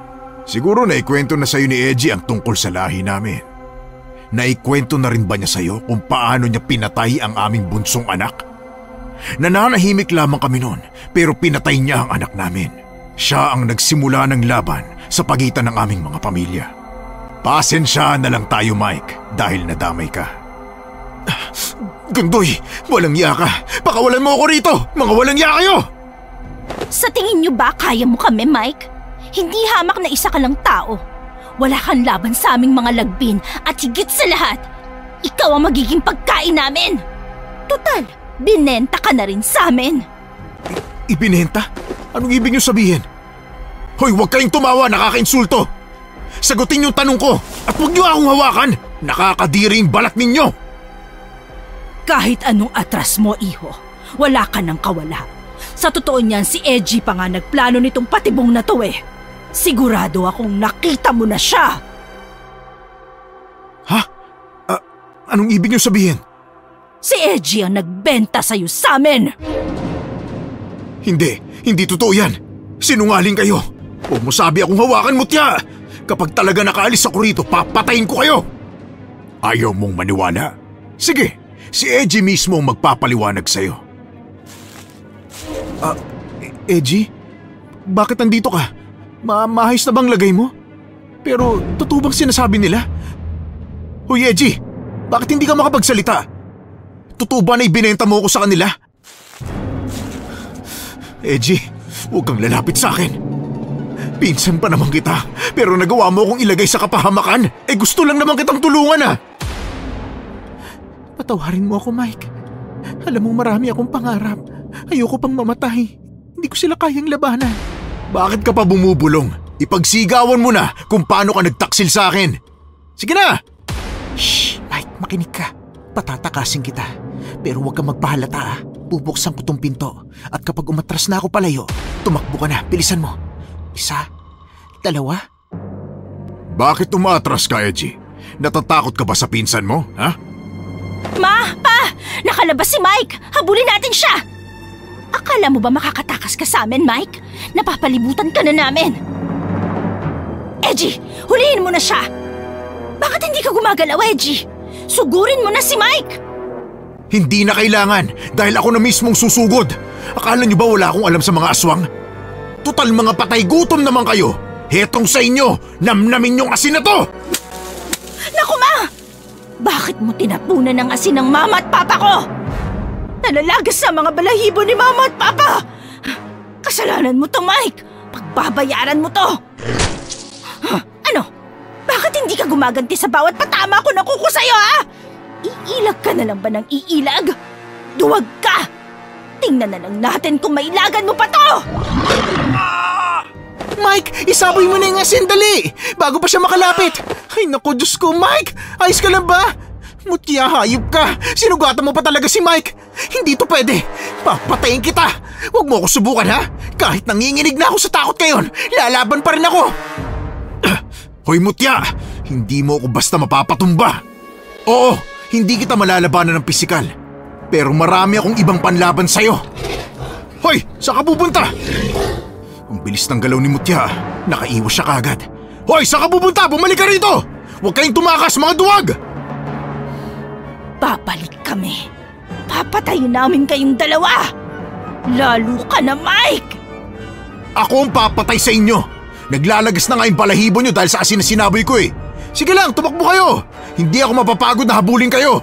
Siguro naikwento na sa'yo ni Edgy ang tungkol sa lahi namin. Naikwento na rin ba niya sa'yo kung paano niya pinatay ang aming bunsong anak? Nananahimik lamang kami noon pero pinatay niya ang anak namin. Siya ang nagsimula ng laban sa pagitan ng aming mga pamilya. Pasensya na lang tayo, Mike, dahil nadamay ka. Gundoy, walang iya ka. Pakawalan mo ako rito! Mga walang iya kayo! Sa tingin niyo ba kaya mo kami, Mike? Hindi hamak na isa ka lang tao. Wala kang laban sa aming mga lagbin at higit sa lahat, ikaw ang magiging pagkain namin. Total, binenta ka na rin sa amin. Ibinenta? Anong ibig niyo sabihin? Hoy, huwag kayong tumawa, nakakainsulto! Sagutin yung tanong ko at huwag niyo akong hawakan! Nakakadiri yung balat ninyo! Kahit anong atras mo, iho, wala ka nang kawala. Sa totoo niyan, si Edgy pa nga nagplano nitong patibong na to eh. Sigurado akong nakita mo na siya. Ha? Anong ibig niyo sabihin? Si Edgy ang nagbenta sa'yo sa amin! Hindi totoo yan. Sinungaling kayo. Huwag mo sabi akong hawakan, Mutya. Kapag talaga nakaalis ako rito, papatayin ko kayo. Ayaw mong maniwala? Sige, si Edgy mismo ang magpapaliwanag sa'yo. Edgy? Bakit nandito ka? Maayos na bang lagay mo? Pero totoo bang sinasabi nila? Hoy Edgy, bakit hindi ka makapagsalita? Totoo ba na ibinenta mo ako sa kanila? Edgy, huwag kang lalapit sa akin. Pinsan pa naman kita, pero nagawa mo akong ilagay sa kapahamakan. Gusto lang naman kitang tulungan Patawarin mo ako, Mike. Alam mo marami akong pangarap. Ayoko pang mamatay. Hindi ko sila kayang labanan. Bakit ka pa bumubulong? Ipagsigawan mo na kung paano ka nagtaksil sa akin. Sige na! Shh, Mike, makinig ka. Patatakasin kita. Pero huwag kang magpahalata Bubuksan ko tong pinto. At kapag umatras na ako palayo, tumakbo ka na, bilisan mo. 1, 2. Bakit umatras ka, Edgy? Natatakot ka ba sa pinsan mo, ha? Ma! Pa! Nakalabas si Mike! Habulin natin siya! Akala mo ba makakatakas ka sa amin, Mike? Napapalibutan ka na namin! Edgy! Hulihin mo na siya! Bakit hindi ka gumagalaw, Edgy? Sugurin mo na si Mike! Hindi na kailangan dahil ako na mismong susugod. Akala niyo ba wala akong alam sa mga aswang? Total mga patay gutom naman kayo. Hetong sa inyo, namnamin yung asin na to! Naku, Ma! Bakit mo tinapunan ng asin ng mama at papa ko? Nalalagas sa mga balahibo ni mama at papa! Kasalanan mo to, Mike! Pagbabayaran mo to! Ano? Bakit hindi ka gumaganti sa bawat patama ko nakuko sa'yo, ha? Iilag ka na lang ba ng iilag? Duwag ka! Tingnan na lang natin kung mailagan mo pa to! Mike, isaboy mo na yung asin, dali! Bago pa siya makalapit! Ay naku, Diyos ko, Mike! Ayos ka lang ba? Mutya, hayop ka! Sinugatan mo pa talaga si Mike! Hindi to pwede! Papatayin kita! Huwag mo ako subukan, ha? Kahit nanginginig na ako sa takot ngayon, lalaban pa rin ako! Hoy Mutya! Hindi mo ako basta mapapatumba! Oo, hindi kita malalabanan ng pisikal. Pero marami akong ibang panlaban sa'yo. Hoy, saan ka pupunta? Ang bilis ng galaw ni Mutya, nakaiwas siya kagad. Hoy, saan ka pupunta? Bumalik ka rito! Huwag kayong tumakas, mga duwag! Babalik kami. Papatayin namin kayong dalawa. Lalo ka na, Mike! Ako ang papatay sa inyo. Naglalagas na nga yung balahibo nyo dahil sa asin na sinaboy ko eh. Sige lang, tumakbo kayo. Hindi ako mapapagod na habulin kayo.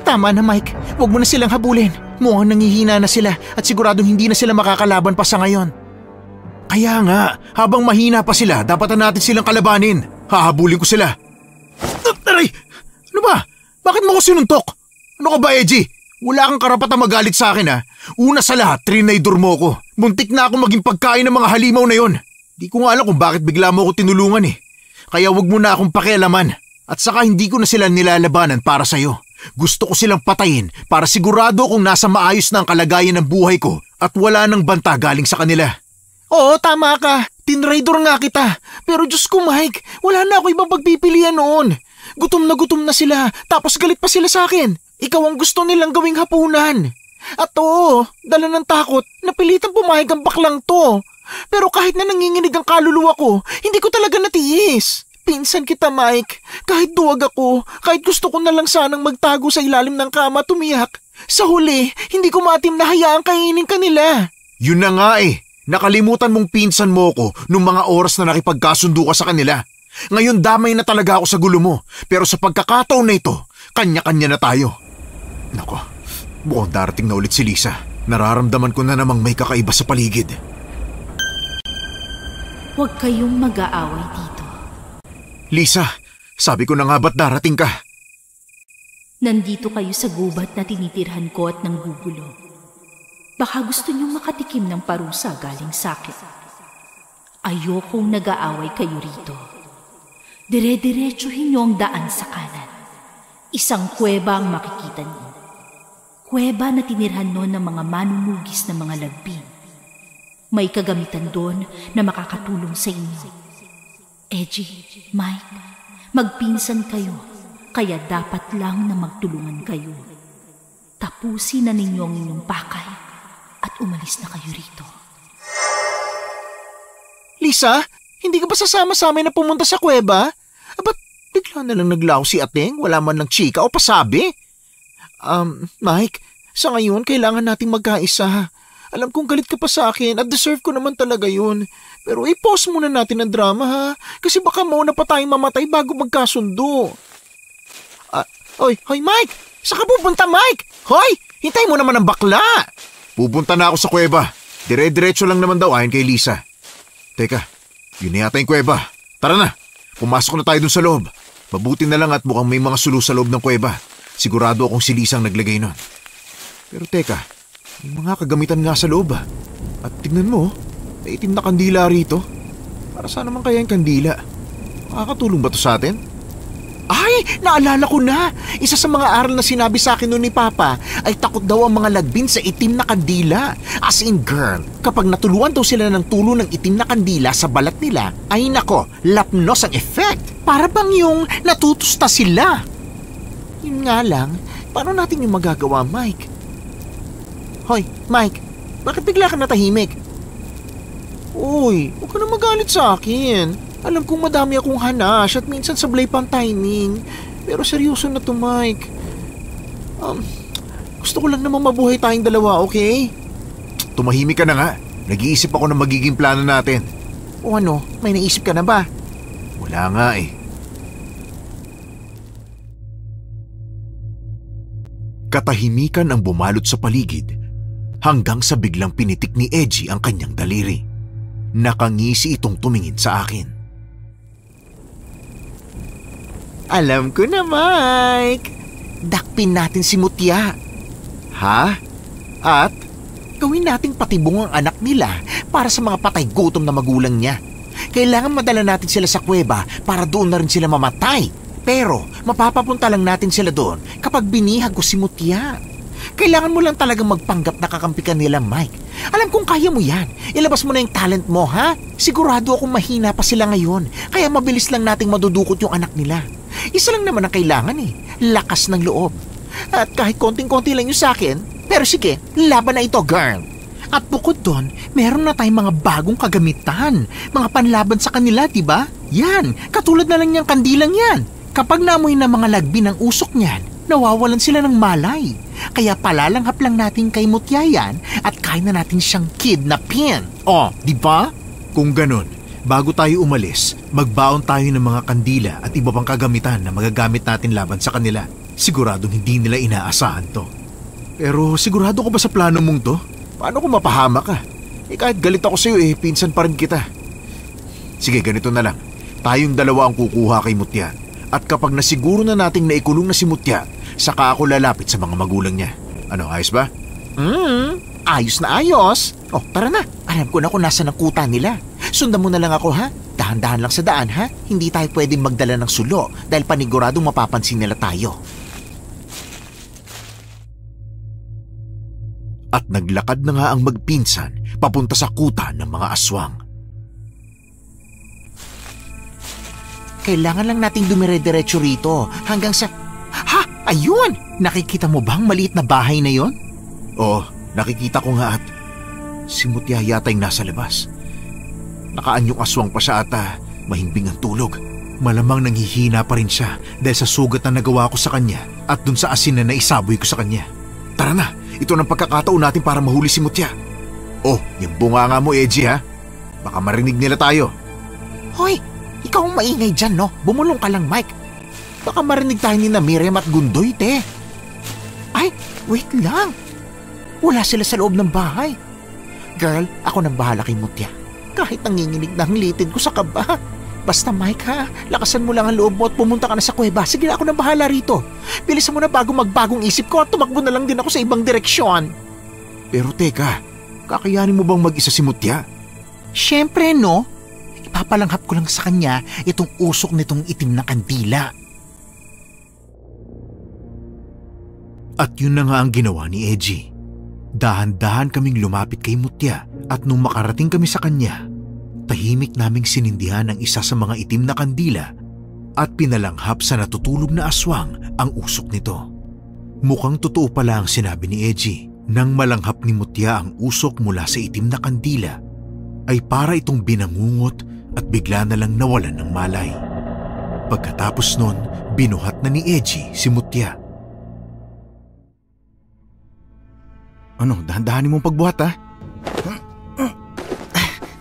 Tama na, Mike. Huwag mo na silang habulin. Mukhang nangihina na sila at siguradong hindi na sila makakalaban pa sa ngayon. Kaya nga, habang mahina pa sila, dapat na natin silang kalabanin. Hahabulin ko sila. Aray! Ano ba? Bakit mo ko sinuntok? Ano ka ba, Edgy? Wala kang karapatang magalit sa akin, ha? Una sa lahat, trinidor mo ko. Muntik na ako maging pagkain ng mga halimaw na yon. Di ko nga alam kung bakit bigla mo ko tinulungan eh. Kaya wag mo na akong pakialaman. At saka hindi ko na sila nilalabanan para sa'yo. Gusto ko silang patayin para sigurado kung nasa maayos na ang kalagayan ng buhay ko at wala nang banta galing sa kanila. Oo, tama ka. Tinraidor nga kita. Pero Diyos ko, Mike, wala na ako ibang pagpipilian noon. Gutom na sila, tapos galit pa sila sa akin. Ikaw ang gusto nilang gawing hapunan. At oo, dala ng takot, napilitang pumayag ang baklang to. Pero kahit na nanginginig ang kaluluwa ko, hindi ko talaga natiis. Pinsan kita, Mike. Kahit duwag ako, kahit gusto ko na lang sanang magtago sa ilalim ng kama at umiyak. Sa huli, hindi ko maatim na hayaang kainin kanila. Yun na nga eh. Nakalimutan mong pinsan mo ko nung mga oras na nakipagkasundo ka sa kanila. Ngayon damay na talaga ako sa gulo mo. Pero sa pagkakataon na ito, kanya-kanya na tayo. Nako, mukhang darating na ulit si Lisa. Nararamdaman ko na namang may kakaiba sa paligid. Huwag kayong mag-aaway dito. Lisa, sabi ko na nga ba't darating ka? Nandito kayo sa gubat na tinitirhan ko at nanggugulo. Baka gusto niyong makatikim ng parusa galing sa akin. Ayokong nag-aaway kayo rito. Dire-diretsuhin niyo ang daan sa kanan. Isang kuweba ang makikita niyo. Kuweba na tinirhan noon ng mga manunugis na mga lagbing. May kagamitan doon na makakatulong sa inyo. Edgy, Mike, magpinsan kayo, kaya dapat lang na magtulungan kayo. Tapusin na ninyo ang inyong pakay at umalis na kayo rito. Lisa, hindi ka ba sasama sa amin na pumunta sa kuweba? Ba't bigla na lang naglaw si Ateng? Wala man lang chika o pasabi? Mike, sa ngayon kailangan nating magkaisa. Alam kong galit ka pa sa akin at deserve ko naman talaga yun. Pero i-pause muna natin ang drama ha. Kasi baka mauna pa tayong mamatay bago magkasundo. Hoy Mike! Saan ka pupunta, Mike? Hoy! Hintay mo naman ang bakla! Pupunta na ako sa kuweba. Dire-diretso lang naman daw ayon kay Lisa. Teka, yun na yata yung kuweba. Tara na, pumasok na tayo dun sa loob. Mabuti na lang at mukhang may mga sulo sa loob ng kuweba. Sigurado akong si Lisa ang naglagay nun. Pero teka, may mga kagamitan nga sa loob ah. At tingnan mo, may itim na kandila rito. Para saan naman kaya yung kandila? Makakatulong ba to sa atin? Ay, naalala ko na. Isa sa mga aral na sinabi sa akin noon ni Papa ay takot daw ang mga lagbin sa itim na kandila. As in girl, kapag natuluan daw sila ng tulo ng itim na kandila sa balat nila, ay nako, lapnos ang effect. Para bang yung natutusta sila. Yun nga lang, paano natin yung magagawa, Mike? Hoy, Mike, bakit bigla ka natahimik? Uy, huwag ka na magalit sa akin. Alam kong madami akong hanash at minsan sablay pang timing. Pero seryoso na to, Mike. Gusto ko lang naman mabuhay tayong dalawa, okay? Tumahimik ka na nga. Nag-iisip ako ng magiging plano natin. O ano, may naisip ka na ba? Wala nga eh. Katahimikan ang bumalot sa paligid hanggang sa biglang pinitik ni Edgy ang kanyang daliri. Nakangisi itong tumingin sa akin. Alam ko na, Mike. Dakpin natin si Mutya. Ha? At? Gawin nating patibong ang anak nila para sa mga patay gutom na magulang niya. Kailangan madala natin sila sa kuweba para doon na rin sila mamatay. Pero mapapapunta lang natin sila doon kapag binihag ko si Mutya. Kailangan mo lang talagang magpanggap na kakampi ka nila, Mike. Alam kong kaya mo yan. Ilabas mo na yung talent mo, ha? Sigurado akong mahina pa sila ngayon. Kaya mabilis lang nating madudukot yung anak nila. Isa lang naman ang kailangan eh. Lakas ng loob. At kahit konting-konti lang yung sa akin, pero sige, laban na ito, girl. At bukod doon, meron na tayong mga bagong kagamitan. Mga panlaban sa kanila, diba? Yan, katulad na lang niyang kandilang yan. Kapag naamoy na mga lagbi ng usok niyan, nawawalan sila ng malay. Kaya palalanghap lang natin kay Mutya yan at kaya na natin siyang kidnapin. Oh, di ba? Kung ganun, bago tayo umalis, magbaon tayo ng mga kandila at iba pang kagamitan na magagamit natin laban sa kanila. Siguradong hindi nila inaasahan to. Pero sigurado ko ba sa plano mong to? Paano kung mapahama ka? Kahit galit ako sa'yo pinsan pa rin kita. Sige, ganito na lang. Tayong dalawa ang kukuha kay Mutya. At kapag nasiguro na nating naikulong na si Mutya, saka ako lalapit sa mga magulang niya. Ano, ayos ba? Ayos na ayos. Oh, tara na. Alam ko na kung nasa ang kuta nila. Sundan mo na lang ako, ha? Dahan-dahan lang sa daan, ha? Hindi tayo pwedeng magdala ng sulo dahil paniguradong mapapansin nila tayo. At naglakad na nga ang magpinsan papunta sa kuta ng mga aswang. Kailangan lang nating dumire-diretso rito hanggang sa... Ha! Ayun! Nakikita mo bang maliit na bahay na yon? Oo, nakikita ko nga at si Mutya yata yung nasa labas. Nakaanyong aswang pa siya at mahimbing ang tulog. Malamang nanghihina pa rin siya dahil sa sugat na nagawa ko sa kanya at dun sa asin na naisaboy ko sa kanya. Tara na, ito ng pagkakataon natin para mahuli si Mutya. Oh, yung bunganga mo, Edgy, ha? Baka marinig nila tayo. Hoy! Ikaw ang maingay dyan, no? Bumulong ka lang, Mike. Baka marinig tayo ni Miriam at Gundoy, te. Ay, wait lang. Wala sila sa loob ng bahay. Girl, ako nang bahala kay Mutya. Kahit nanginginig na ang litin ko sa kaba. Basta Mike ha, lakasan mo lang ang loob mo at pumunta ka na sa kuweba. Sige na, ako nang bahala rito. Bilisan mo na bago magbagong isip ko at tumakbo na lang din ako sa ibang direksyon. Pero teka, kakayanin mo bang mag-isa si Mutya? Siyempre no. Ipapalanghap ko lang sa kanya itong usok nitong itim na kandila. At yun na nga ang ginawa ni Edgy. Dahan-dahan kaming lumapit kay Mutya at nung makarating kami sa kanya, tahimik naming sinindihan ang isa sa mga itim na kandila at pinalanghap sa natutulog na aswang ang usok nito. Mukhang totoo pala ang sinabi ni Edgy. Nang malanghap ni Mutya ang usok mula sa itim na kandila, ay para itong binangungot at bigla na lang nawalan ng malay. Pagkatapos nun, binuhat na ni Edgy si Mutya. Ano, dahan-dahanin mong pagbuhat ha?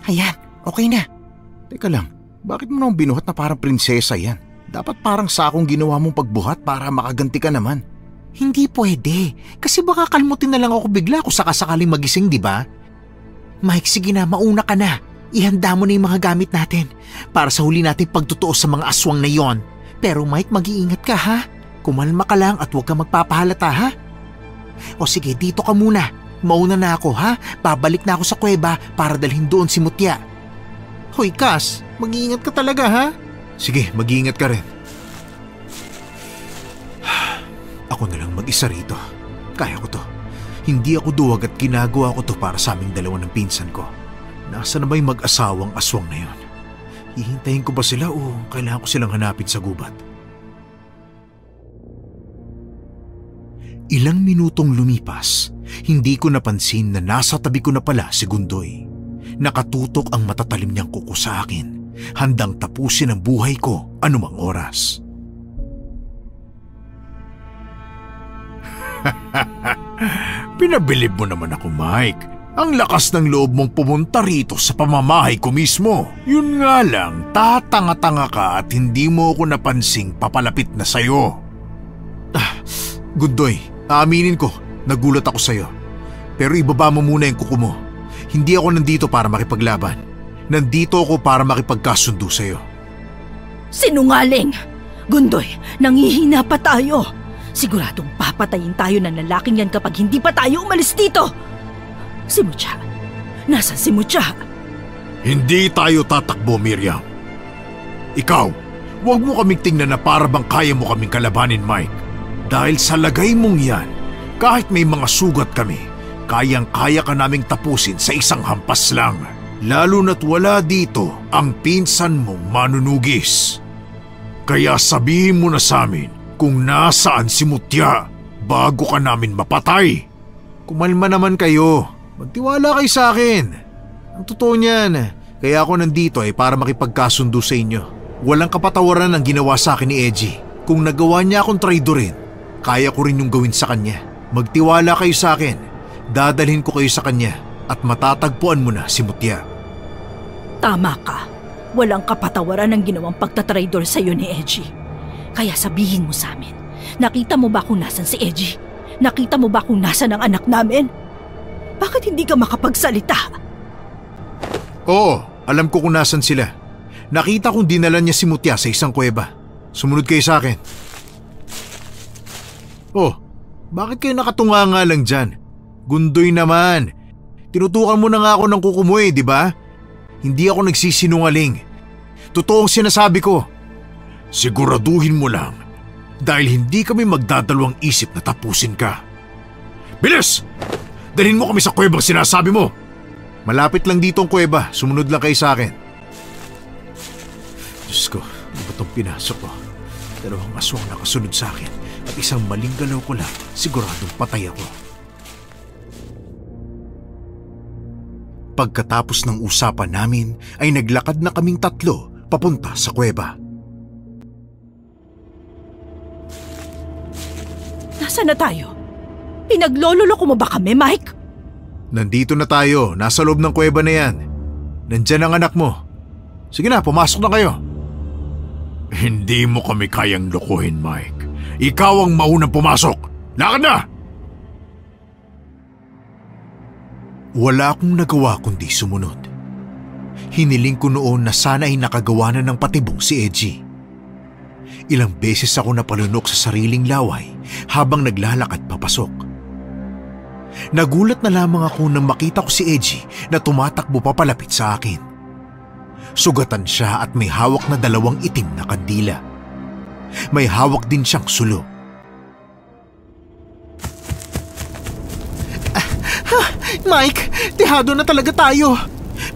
Ayan, okay na. Teka lang, bakit mo nang binuhat na parang prinsesa yan? Dapat parang sakong ginawa mong pagbuhat para makaganti ka naman. Hindi pwede, kasi baka kalmutin na lang ako bigla kung sakasakaling magising, di ba? Mike, sige na, mauna ka na. Ihanda mo na yung mga gamit natin para sa huli natin pagtutuos sa mga aswang na yon. Pero Mike, mag-iingat ka ha. Kumalma ka lang at huwag kang magpapahalata ha. O sige, dito ka muna. Mauna na ako ha. Babalik na ako sa kuweba para dalhin doon si Mutya. Hoy Cass, mag-iingat ka talaga ha. Sige, mag-iingat ka rin. Ako na lang mag-isa rito. Kaya ko to. Hindi ako duwag at ginagawa ko to para sa aming dalawa ng pinsan ko. Nasa na ba yung mag-asawang aswang na yon? Hihintayin ko ba sila o kailangan ko silang hanapin sa gubat? Ilang minutong lumipas, hindi ko napansin na nasa tabi ko na pala si Gundoy. Nakatutok ang matatalim niyang kuko sa akin, handang tapusin ang buhay ko anumang oras. Pinabilib mo naman ako, Mike. Ang lakas ng loob mong pumunta rito sa pamamahay ko mismo. Yun nga lang, tatanga-tanga ka at hindi mo ako napansing papalapit na sayo. Gundoy, aaminin ko, nagulat ako sayo. Pero ibaba mo muna yung kuko mo. Hindi ako nandito para makipaglaban. Nandito ako para makipagkasundo sayo. Sinungaling! Gundoy, nangihina pa tayo. Siguradong papatayin tayo ng lalaking yan kapag hindi pa tayo umalis dito. Si Mutya. Nasaan si Mutya? Hindi tayo tatakbo, Miriam. Ikaw, huwag mo kaming tingnan na para bang kaya mo kaming kalabanin, Mike. Dahil sa lagay mong yan, kahit may mga sugat kami, kayang-kaya ka naming tapusin sa isang hampas lang. Lalo na't wala dito ang pinsan mong manunugis. Kaya sabihin mo na sa amin kung nasaan si Mutya bago ka namin mapatay. Kumalma naman kayo. Magtiwala kayo sa akin. Ang totoo niyan, kaya ako nandito ay para makipagkasundo sa inyo. Walang kapatawaran ang ginawa sa akin ni Edgy. Kung nagawa niya akong traidorin, kaya ko rin yung gawin sa kanya. Magtiwala kayo sa akin. Dadalhin ko kayo sa kanya at matatagpuan mo na si Mutya. Tama ka. Walang kapatawaran ang ginawang pagtatraidor sa iyo ni Edgy. Kaya sabihin mo sa amin, nakita mo ba kung nasan si Edgy? Nakita mo ba kung nasan ang anak namin? Bakit hindi ka makapagsalita? Oo, alam ko kung nasan sila. Nakita kong dinala niya si Mutya sa isang kuweba. Sumunod kayo sa akin. Oh, bakit kayo nakatunganga lang dyan? Gundoy naman. Tinutukan mo na nga ako ng kuko mo di ba? Hindi ako nagsisinungaling. Totoong sinasabi ko. Siguraduhin mo lang dahil hindi kami magdadalawang isip na tapusin ka. Bilis! Dalhin mo kami sa kuwebang sinasabi mo. Malapit lang dito ang kuweba. Sumunod lang kayo sa akin. Diyos ko, ano ba itong pinasok ko? 2 aswang nakasunod sa akin at isang maling galaw ko lang, siguradong patay ako. Pagkatapos ng usapan namin ay naglakad na kaming 3 papunta sa kuweba. Nasaan na tayo? Pinaglololoko mo ba kami, Mike? Nandito na tayo, nasa loob ng kuweba na yan. Nandyan ang anak mo. Sige na, pumasok na kayo. Hindi mo kami kayang lokohin, Mike. Ikaw ang maunang pumasok. Lakad na! Wala akong nagawa kundi sumunod. Hiniling ko noon na sana ay nakagawa na ng patibong si Edgy. Ilang beses ako napalunok sa sariling laway habang naglalakad papasok. Nagulat na lamang ako nang makita ko si Edgy na tumatakbo papalapit sa akin. Sugatan siya at may hawak na 2 itim na kandila. May hawak din siyang sulo. Mike, tihado na talaga tayo.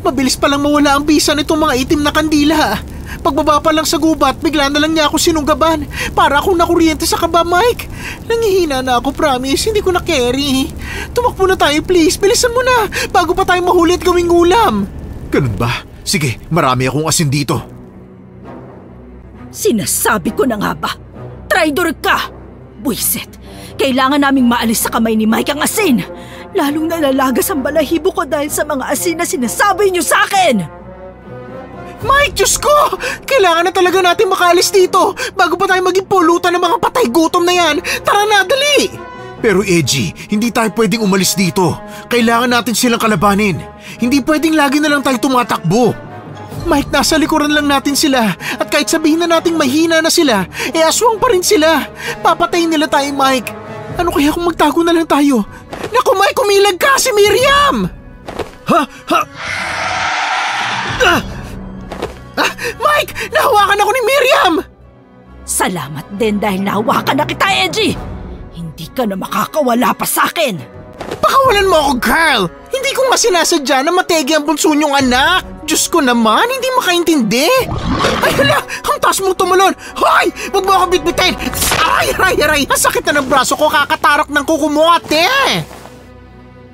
Mabilis palang mawala ang bisa nitong mga itim na kandila. Pagbaba pa lang sa gubat, bigla na lang niya ako sinunggaban. Para akong nakuryente sa kaba, Mike. Nangihina na ako, promise. Hindi ko na carry. Tumakbo na tayo, please. Bilisan mo na, bago pa tayo mahuli at gawing ulam. Ganun ba? Sige, marami akong asin dito. Sinasabi ko na nga ba? Traidor ka! Buisit, kailangan naming maalis sa kamay ni Mike ang asin. Lalong nalalagas ang balahibo ko dahil sa mga asin na sinasabi niyo sa akin. Mike, Diyos ko! Kailangan na talaga natin makaalis dito bago pa tayo maging pulutan ng mga patay gutom na yan. Tara na, dali! Pero Edgy, hindi tayo pwedeng umalis dito. Kailangan natin silang kalabanin. Hindi pwedeng lagi na lang tayo tumatakbo. Mike, nasa likuran lang natin sila. At kahit sabihin na nating mahina na sila, aswang pa rin sila. Papatayin nila tayo, Mike. Ano kaya kung magtago na lang tayo? Naku, Mike, kumilag ka si Miriam! Mike, nahawakan ako ni Miriam! Salamat din dahil nahawakan na kita, Edgy. Hindi ka na makakawala pa sa akin. Pakawalan mo ako, girl! Hindi ko nga sinasadya na mategi ang bunso niyong anak. Diyos ko naman, hindi makaintindi. Ay, hala! Ang taas mong tumalon! Hoy! Huwag mo ako bitbitin! Aray, aray, aray! Ang sakit na ng braso ko, kakatarok ng kuko mo, ate!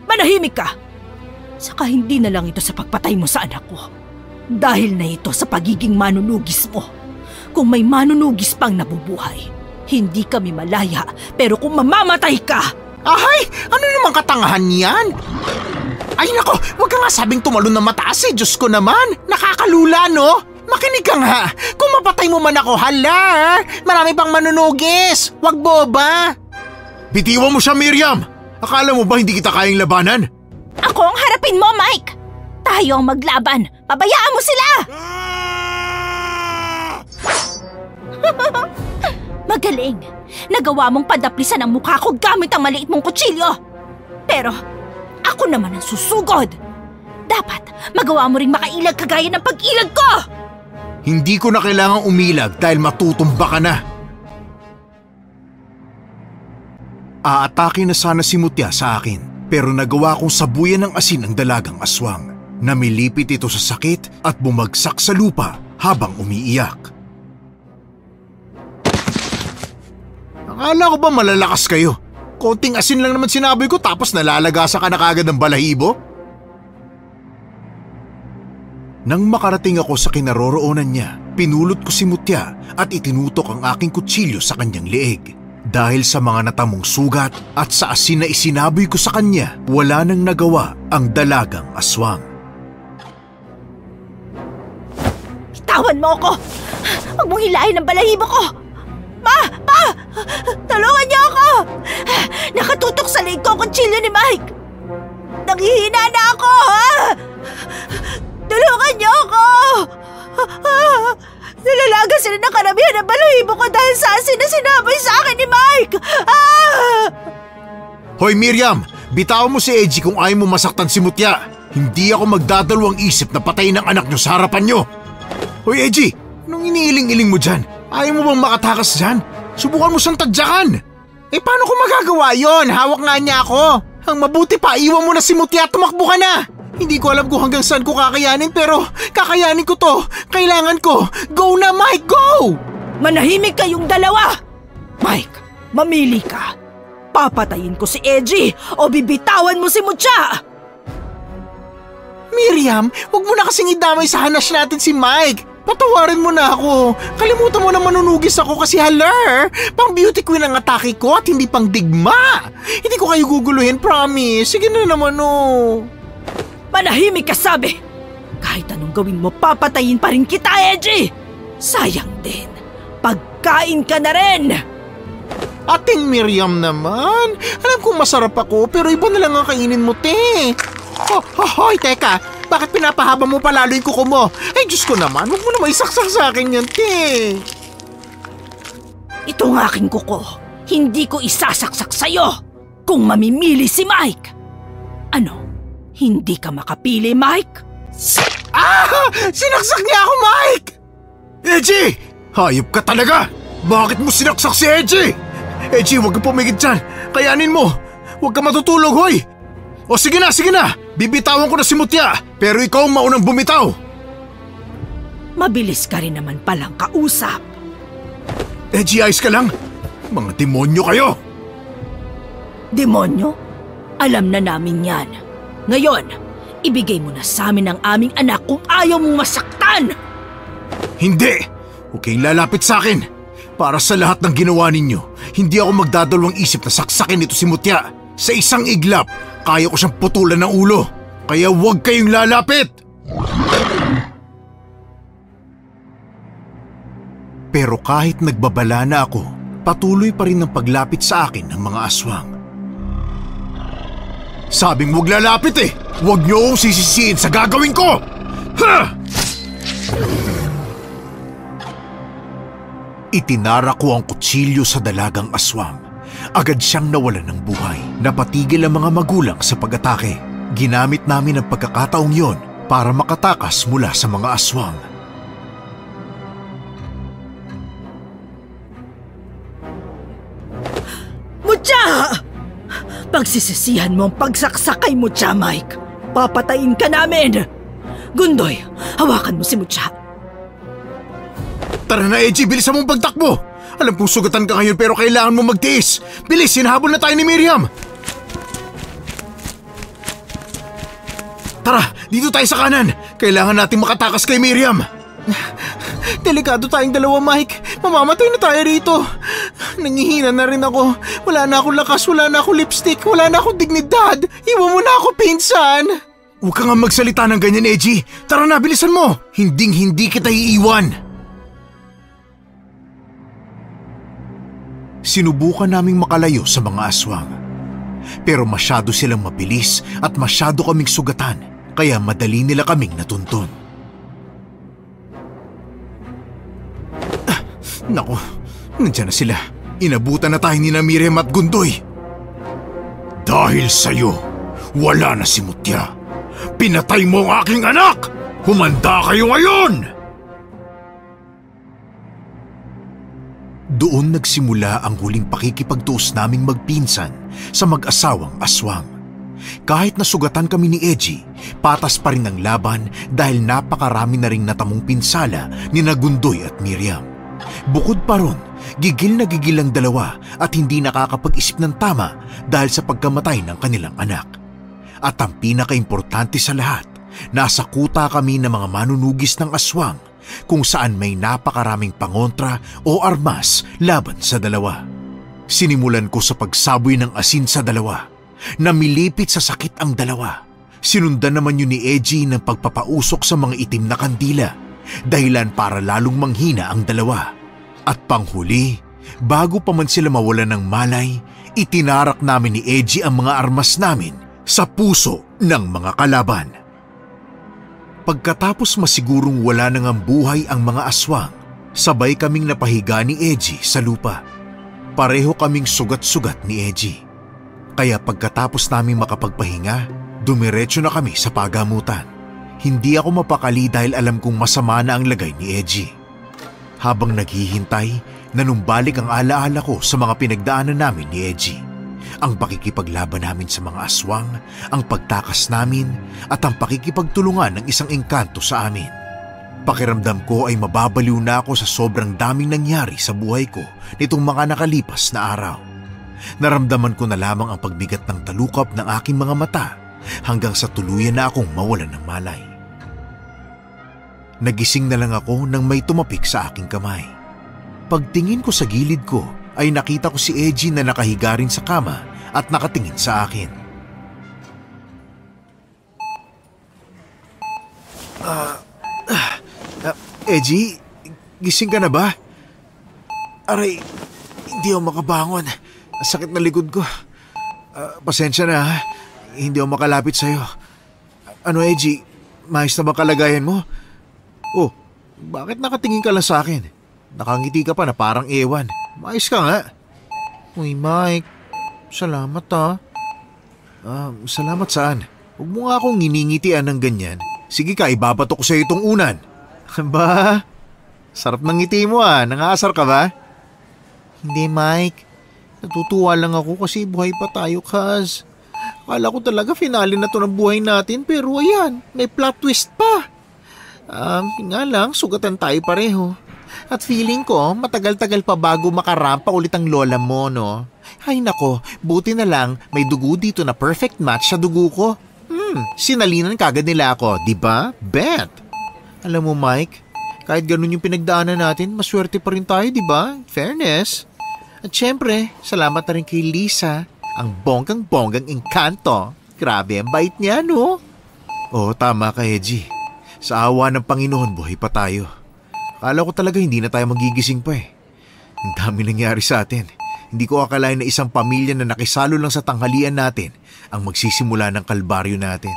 Manahimik ka! Saka hindi na lang ito sa pagpatay mo sa anak ko. Dahil na ito sa pagiging manunugis mo. Kung may manunugis pang nabubuhay, hindi kami malaya, pero kung mamamatay ka... Ay! Ano namang katangahan yan? Ay nako, huwag ka nga sabing tumalon na mataas eh, Diyos ko naman. Nakakalula, no? Makinig ka nga. Kung mapatay mo man ako, hala! Marami pang manunugis. Huwag boba. Bitiwan mo siya, Miriam! Akala mo ba hindi kita kayang labanan? Ako ang harapin mo, Mike! Tayo ang maglaban! Pabayaan mo sila! Magaling! Nagawa mong padaplisan ang mukha ko gamit ang maliit mong kutsilyo! Pero, ako naman ang susugod! Dapat, magawa mo ring makailag kagaya ng pag-ilag ko! Hindi ko na kailangang umilag dahil matutumba ka na. Aatake na sana si Mutya sa akin, pero nagawa kong sabuyan ng asin ang dalagang aswang. Namilipit ito sa sakit at bumagsak sa lupa habang umiiyak. Akala ko ba malalakas kayo? Konting asin lang naman sinabi ko tapos nalalagasa ka na kagad ng balahibo? Nang makarating ako sa kinaroroonan niya, pinulot ko si Mutya at itinutok ang aking kutsilyo sa kanyang leeg. Dahil sa mga natamong sugat at sa asin na isinaboy ko sa kanya, wala nang nagawa ang dalagang aswang. Tawan mo ako! Huwag mong hilahin ang balahibo ko! Pa! Tulungan niyo ako! Nakatutok sa leg ko ang kutsilyo ni Mike! Nanghihina na ako! Tulungan niyo ako! Nilalaga sila ng karamihan ng balahibo ko dahil sa asin na sinaboy sa akin ni Mike! Hoy Miriam! Bitawan mo si Edgy kung ayaw mo masaktan si Mutya! Hindi ako magdadalawang isip na patayin ang anak niyo sa harapan niyo! Hoy Eji, anong iniiling-iling mo dyan? Ayaw mo bang makatakas dyan? Subukan mo siyang tadyakan. Paano ko magagawa yon? Hawak nga niya ako. Ang mabuti pa, iwan mo na si Mutya at tumakbo ka na. Hindi ko alam kung hanggang saan ko kakayanin pero kakayanin ko to. Kailangan ko. Go na, Mike, go! Manahimik kayong dalawa! Mike, mamili ka. Papatayin ko si Eji o bibitawan mo si Mutya! Miriam, huwag mo na kasing idamay sa hanash natin si Mike. Patawarin mo na ako. Kalimutan mo na manunugis ako kasi halar. Pang beauty queen ang atake ko at hindi pang digma. Hindi ko kayo guguluhin, promise. Sige na naman oh. Manahimik ka sabi! Kahit anong gawin mo, papatayin pa rin kita, Eji! Sayang din. Pagkain ka na rin! Ating Miriam naman. Alam kong masarap ako pero iba na lang ang kainin mo, te. Hoy, teka. Bakit pinapahaba mo palalo yung kuko mo? Ay, Diyos ko naman. Huwag mo na maisaksak sa akin yan, te. Itong aking kuko, hindi ko isasaksak sa'yo kung mamimili si Mike. Ano? Hindi ka makapili, Mike? Sinaksak niya ako, Mike! Eji! Hayop ka talaga! Bakit mo sinaksak si Eji? Eji, huwag ka pumigit dyan. Kayanin mo. Huwag ka matutulog, hoy! O sige na, sige na! Bibitawan ko na si Mutya, pero ikaw ang maunang bumitaw! Mabilis ka rin naman palang kausap. Eji, ayos ka lang? Mga demonyo kayo! Demonyo? Alam na namin yan. Ngayon, ibigay mo na sa amin ang aming anak kung ayaw mong masaktan! Hindi! Huwag kayong lalapit sa akin! Para sa lahat ng ginawa ninyo, hindi ako magdadalawang isip na saksakin ito si Mutya. Sa isang iglap, kaya ko siyang putulan ng ulo. Kaya huwag kayong lalapit! Pero kahit nagbabala na ako, patuloy pa rin ang paglapit sa akin ng mga aswang. Sabing huwag lalapit eh! Huwag niyo akong sisisiin sa gagawin ko! Ha! Itinara ko ang kutsilyo sa dalagang aswang. Agad siyang nawalan ng buhay. Napatigil ang mga magulang sa pag-atake. Ginamit namin ang pagkakataong yon para makatakas mula sa mga aswang. Mutya! Pagsisisihan mo ang pagsaksak kay Mutya, Mike. Papatayin ka namin! Gundoy, hawakan mo si Mutya. Tara na, Eji, bilisan mong pagtakbo! Alam kong sugatan ka ngayon pero kailangan mo magtiis! Bilis, hinahabol na tayo ni Miriam! Tara, dito tayo sa kanan! Kailangan nating makatakas kay Miriam! Delikado tayong dalawa, Mike. Mamamatay na tayo rito. Nangihina na rin ako. Wala na akong lakas, wala na akong lipstick, wala na akong dignidad. Iwan mo na ako, pinsan! Huwag ka nga magsalita ng ganyan, Eji! Tara na, bilisan mo! Hinding-hindi kita iiwan! Sinubukan naming makalayo sa mga aswang. Pero masyado silang mabilis at masyado kaming sugatan, kaya madali nila kaming natuntun. Naku, nandiyan na sila. Inabutan na tayo ni Miriam at Gundoy. Dahil sa'yo, wala na si Mutya. Pinatay mo ang aking anak! Humanda kayo ngayon! Doon nagsimula ang huling pakikipagtuos naming magpinsan sa mag-asawang aswang. Kahit nasugatan kami ni Eji, patas pa rin ang laban dahil napakarami na ring natamong pinsala ni Gundoy at Miriam. Bukod pa ron, gigil na gigil ang dalawa at hindi nakakapag-isip ng tama dahil sa pagkamatay ng kanilang anak. At ang pinaka-importante sa lahat, nasa kuta kami ng mga manunugis ng aswang kung saan may napakaraming pangontra o armas laban sa dalawa. Sinimulan ko sa pagsaboy ng asin sa dalawa. Namilipit sa sakit ang dalawa. Sinundan naman yun ni Eji ng pagpapausok sa mga itim na kandila, dahilan para lalong manghina ang dalawa. At panghuli, bago pa man sila mawalan ng malay, itinarak namin ni Eji ang mga armas namin sa puso ng mga kalaban. Pagkatapos masigurong wala nang ang buhay ang mga aswang, sabay kaming napahiga ni Eji sa lupa. Pareho kaming sugat-sugat ni Eji. Kaya pagkatapos naming makapagpahinga, dumiretso na kami sa pagamutan. Hindi ako mapakali dahil alam kong masama na ang lagay ni Edgy. Habang naghihintay, nanumbalik ang alaala ko sa mga pinagdaanan namin ni Edgy. Ang pakikipaglaban namin sa mga aswang, ang pagtakas namin, at ang pakikipagtulungan ng isang engkanto sa amin. Pakiramdam ko ay mababaliw na ako sa sobrang daming nangyari sa buhay ko nitong mga nakalipas na araw. Naramdaman ko na lamang ang pagbigat ng talukap ng aking mga mata hanggang sa tuluyan na akong mawalan ng malay. Nagising na lang ako nang may tumapik sa aking kamay. Pagtingin ko sa gilid ko ay nakita ko si Edgy na nakahiga rin sa kama at nakatingin sa akin. Edgy, gising ka na ba? Aray, hindi ako makabangon. Ang sakit na likod ko. Pasensya na ha. Hindi ako makalapit sa'yo. Ano Edgy, maayos na ba kalagayan mo? Oh, bakit nakatingin ka lang sa akin? Nakangiti ka pa na parang ewan. Maayos ka nga. Uy Mike, salamat ha. Salamat saan? Huwag mo nga akong nginingitian ng ganyan. Sige ka, ibabato ko sa'yo itong unan. Ba? Sarap ng ngiti mo ah. Nangasar ka ba? Hindi Mike. Natutuwa lang ako kasi buhay pa tayo Kaz. Akala ko talaga finale na to ng buhay natin pero ayan, may plot twist pa. Nga lang, sugatan tayo pareho. At feeling ko, matagal-tagal pa bago makarampa ulit ang lola mo, no? Ay nako, buti na lang may dugo dito na perfect match sa dugo ko. Sinalinan kagad nila ako, di ba? Bet! Alam mo Mike, kahit ganun yung pinagdaanan natin, maswerte pa rin tayo, di ba? Fairness. At syempre, salamat na rin kay Lisa, ang bonggang-bonggang engkanto. Grabe ang bait niya, no? Oo, tama ka, Edgy. Sa awa ng Panginoon, buhay pa tayo. Akala ko talaga hindi na tayo magigising pa eh. Ang dami nangyari sa atin. Hindi ko akalain na isang pamilya na nakisalo lang sa tanghalian natin ang magsisimula ng kalbaryo natin.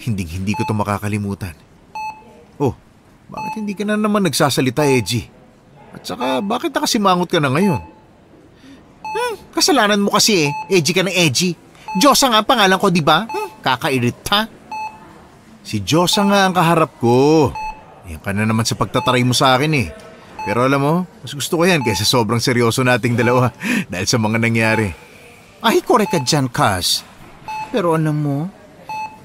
Hindi ko ito makakalimutan. Oh, bakit hindi ka na naman nagsasalita, Edgy? At saka, bakit nakasimangot ka na ngayon? Kasalanan mo kasi eh. Edgy ka ng edgy. Diyosa nga ang pangalan ko, di ba? Kakairita. Si Diyosa nga ang kaharap ko. Yan ka na naman sa pagtataray mo sa akin eh. Pero alam mo, mas gusto ko yan kaysa sobrang seryoso nating dalawa dahil sa mga nangyari. Ay, korek ka dyan, Kaz. Pero alam mo,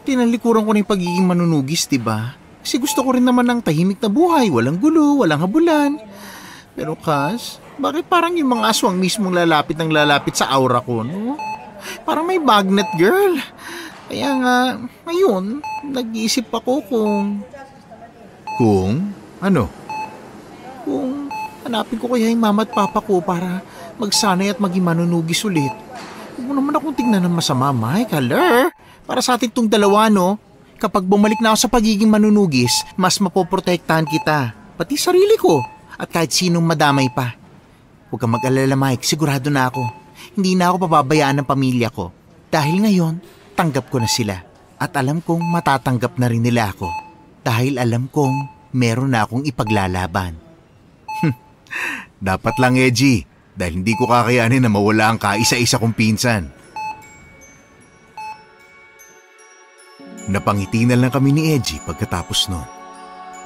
tinalikuran ko na yung pagiging manunugis, di ba? Kasi gusto ko rin naman ng tahimik na buhay, walang gulo, walang habulan. Pero Kaz, bakit parang yung mga aswang mismong lalapit ng lalapit sa aura ko, no? Parang may magnet, girl. Kaya nga, ngayon, nag-iisip ako kung... Kung? Ano? Kung hanapin ko kaya yung mama at papa ko para magsanay at maging manunugis ulit. Huwag mo naman akong tingnan ng masama, Mike. Haler, para sa atin tong dalawa, no? Kapag bumalik na ako sa pagiging manunugis, mas mapoprotektahan kita. Pati sarili ko. At kahit sinong madamay pa. Huwag kang mag-alala, Mike. Sigurado na ako. Hindi na ako pababayaan ng pamilya ko. Dahil ngayon, tanggap ko na sila. At alam kong matatanggap na rin nila ako. Dahil alam kong meron na akong ipaglalaban. Dapat lang, Edgy. Dahil hindi ko kakayanin na mawala ang kaisa-isa kong pinsan. Napangiti na lang kami ni Edgy pagkatapos nun.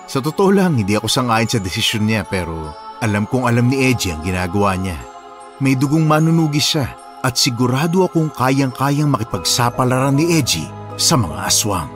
Sa totoo lang, hindi ako sang-ayon sa desisyon niya pero alam kong alam ni Edgy ang ginagawa niya. May dugong manunugis siya at sigurado akong kayang-kayang makipagsapalaran ni Edgy sa mga aswang.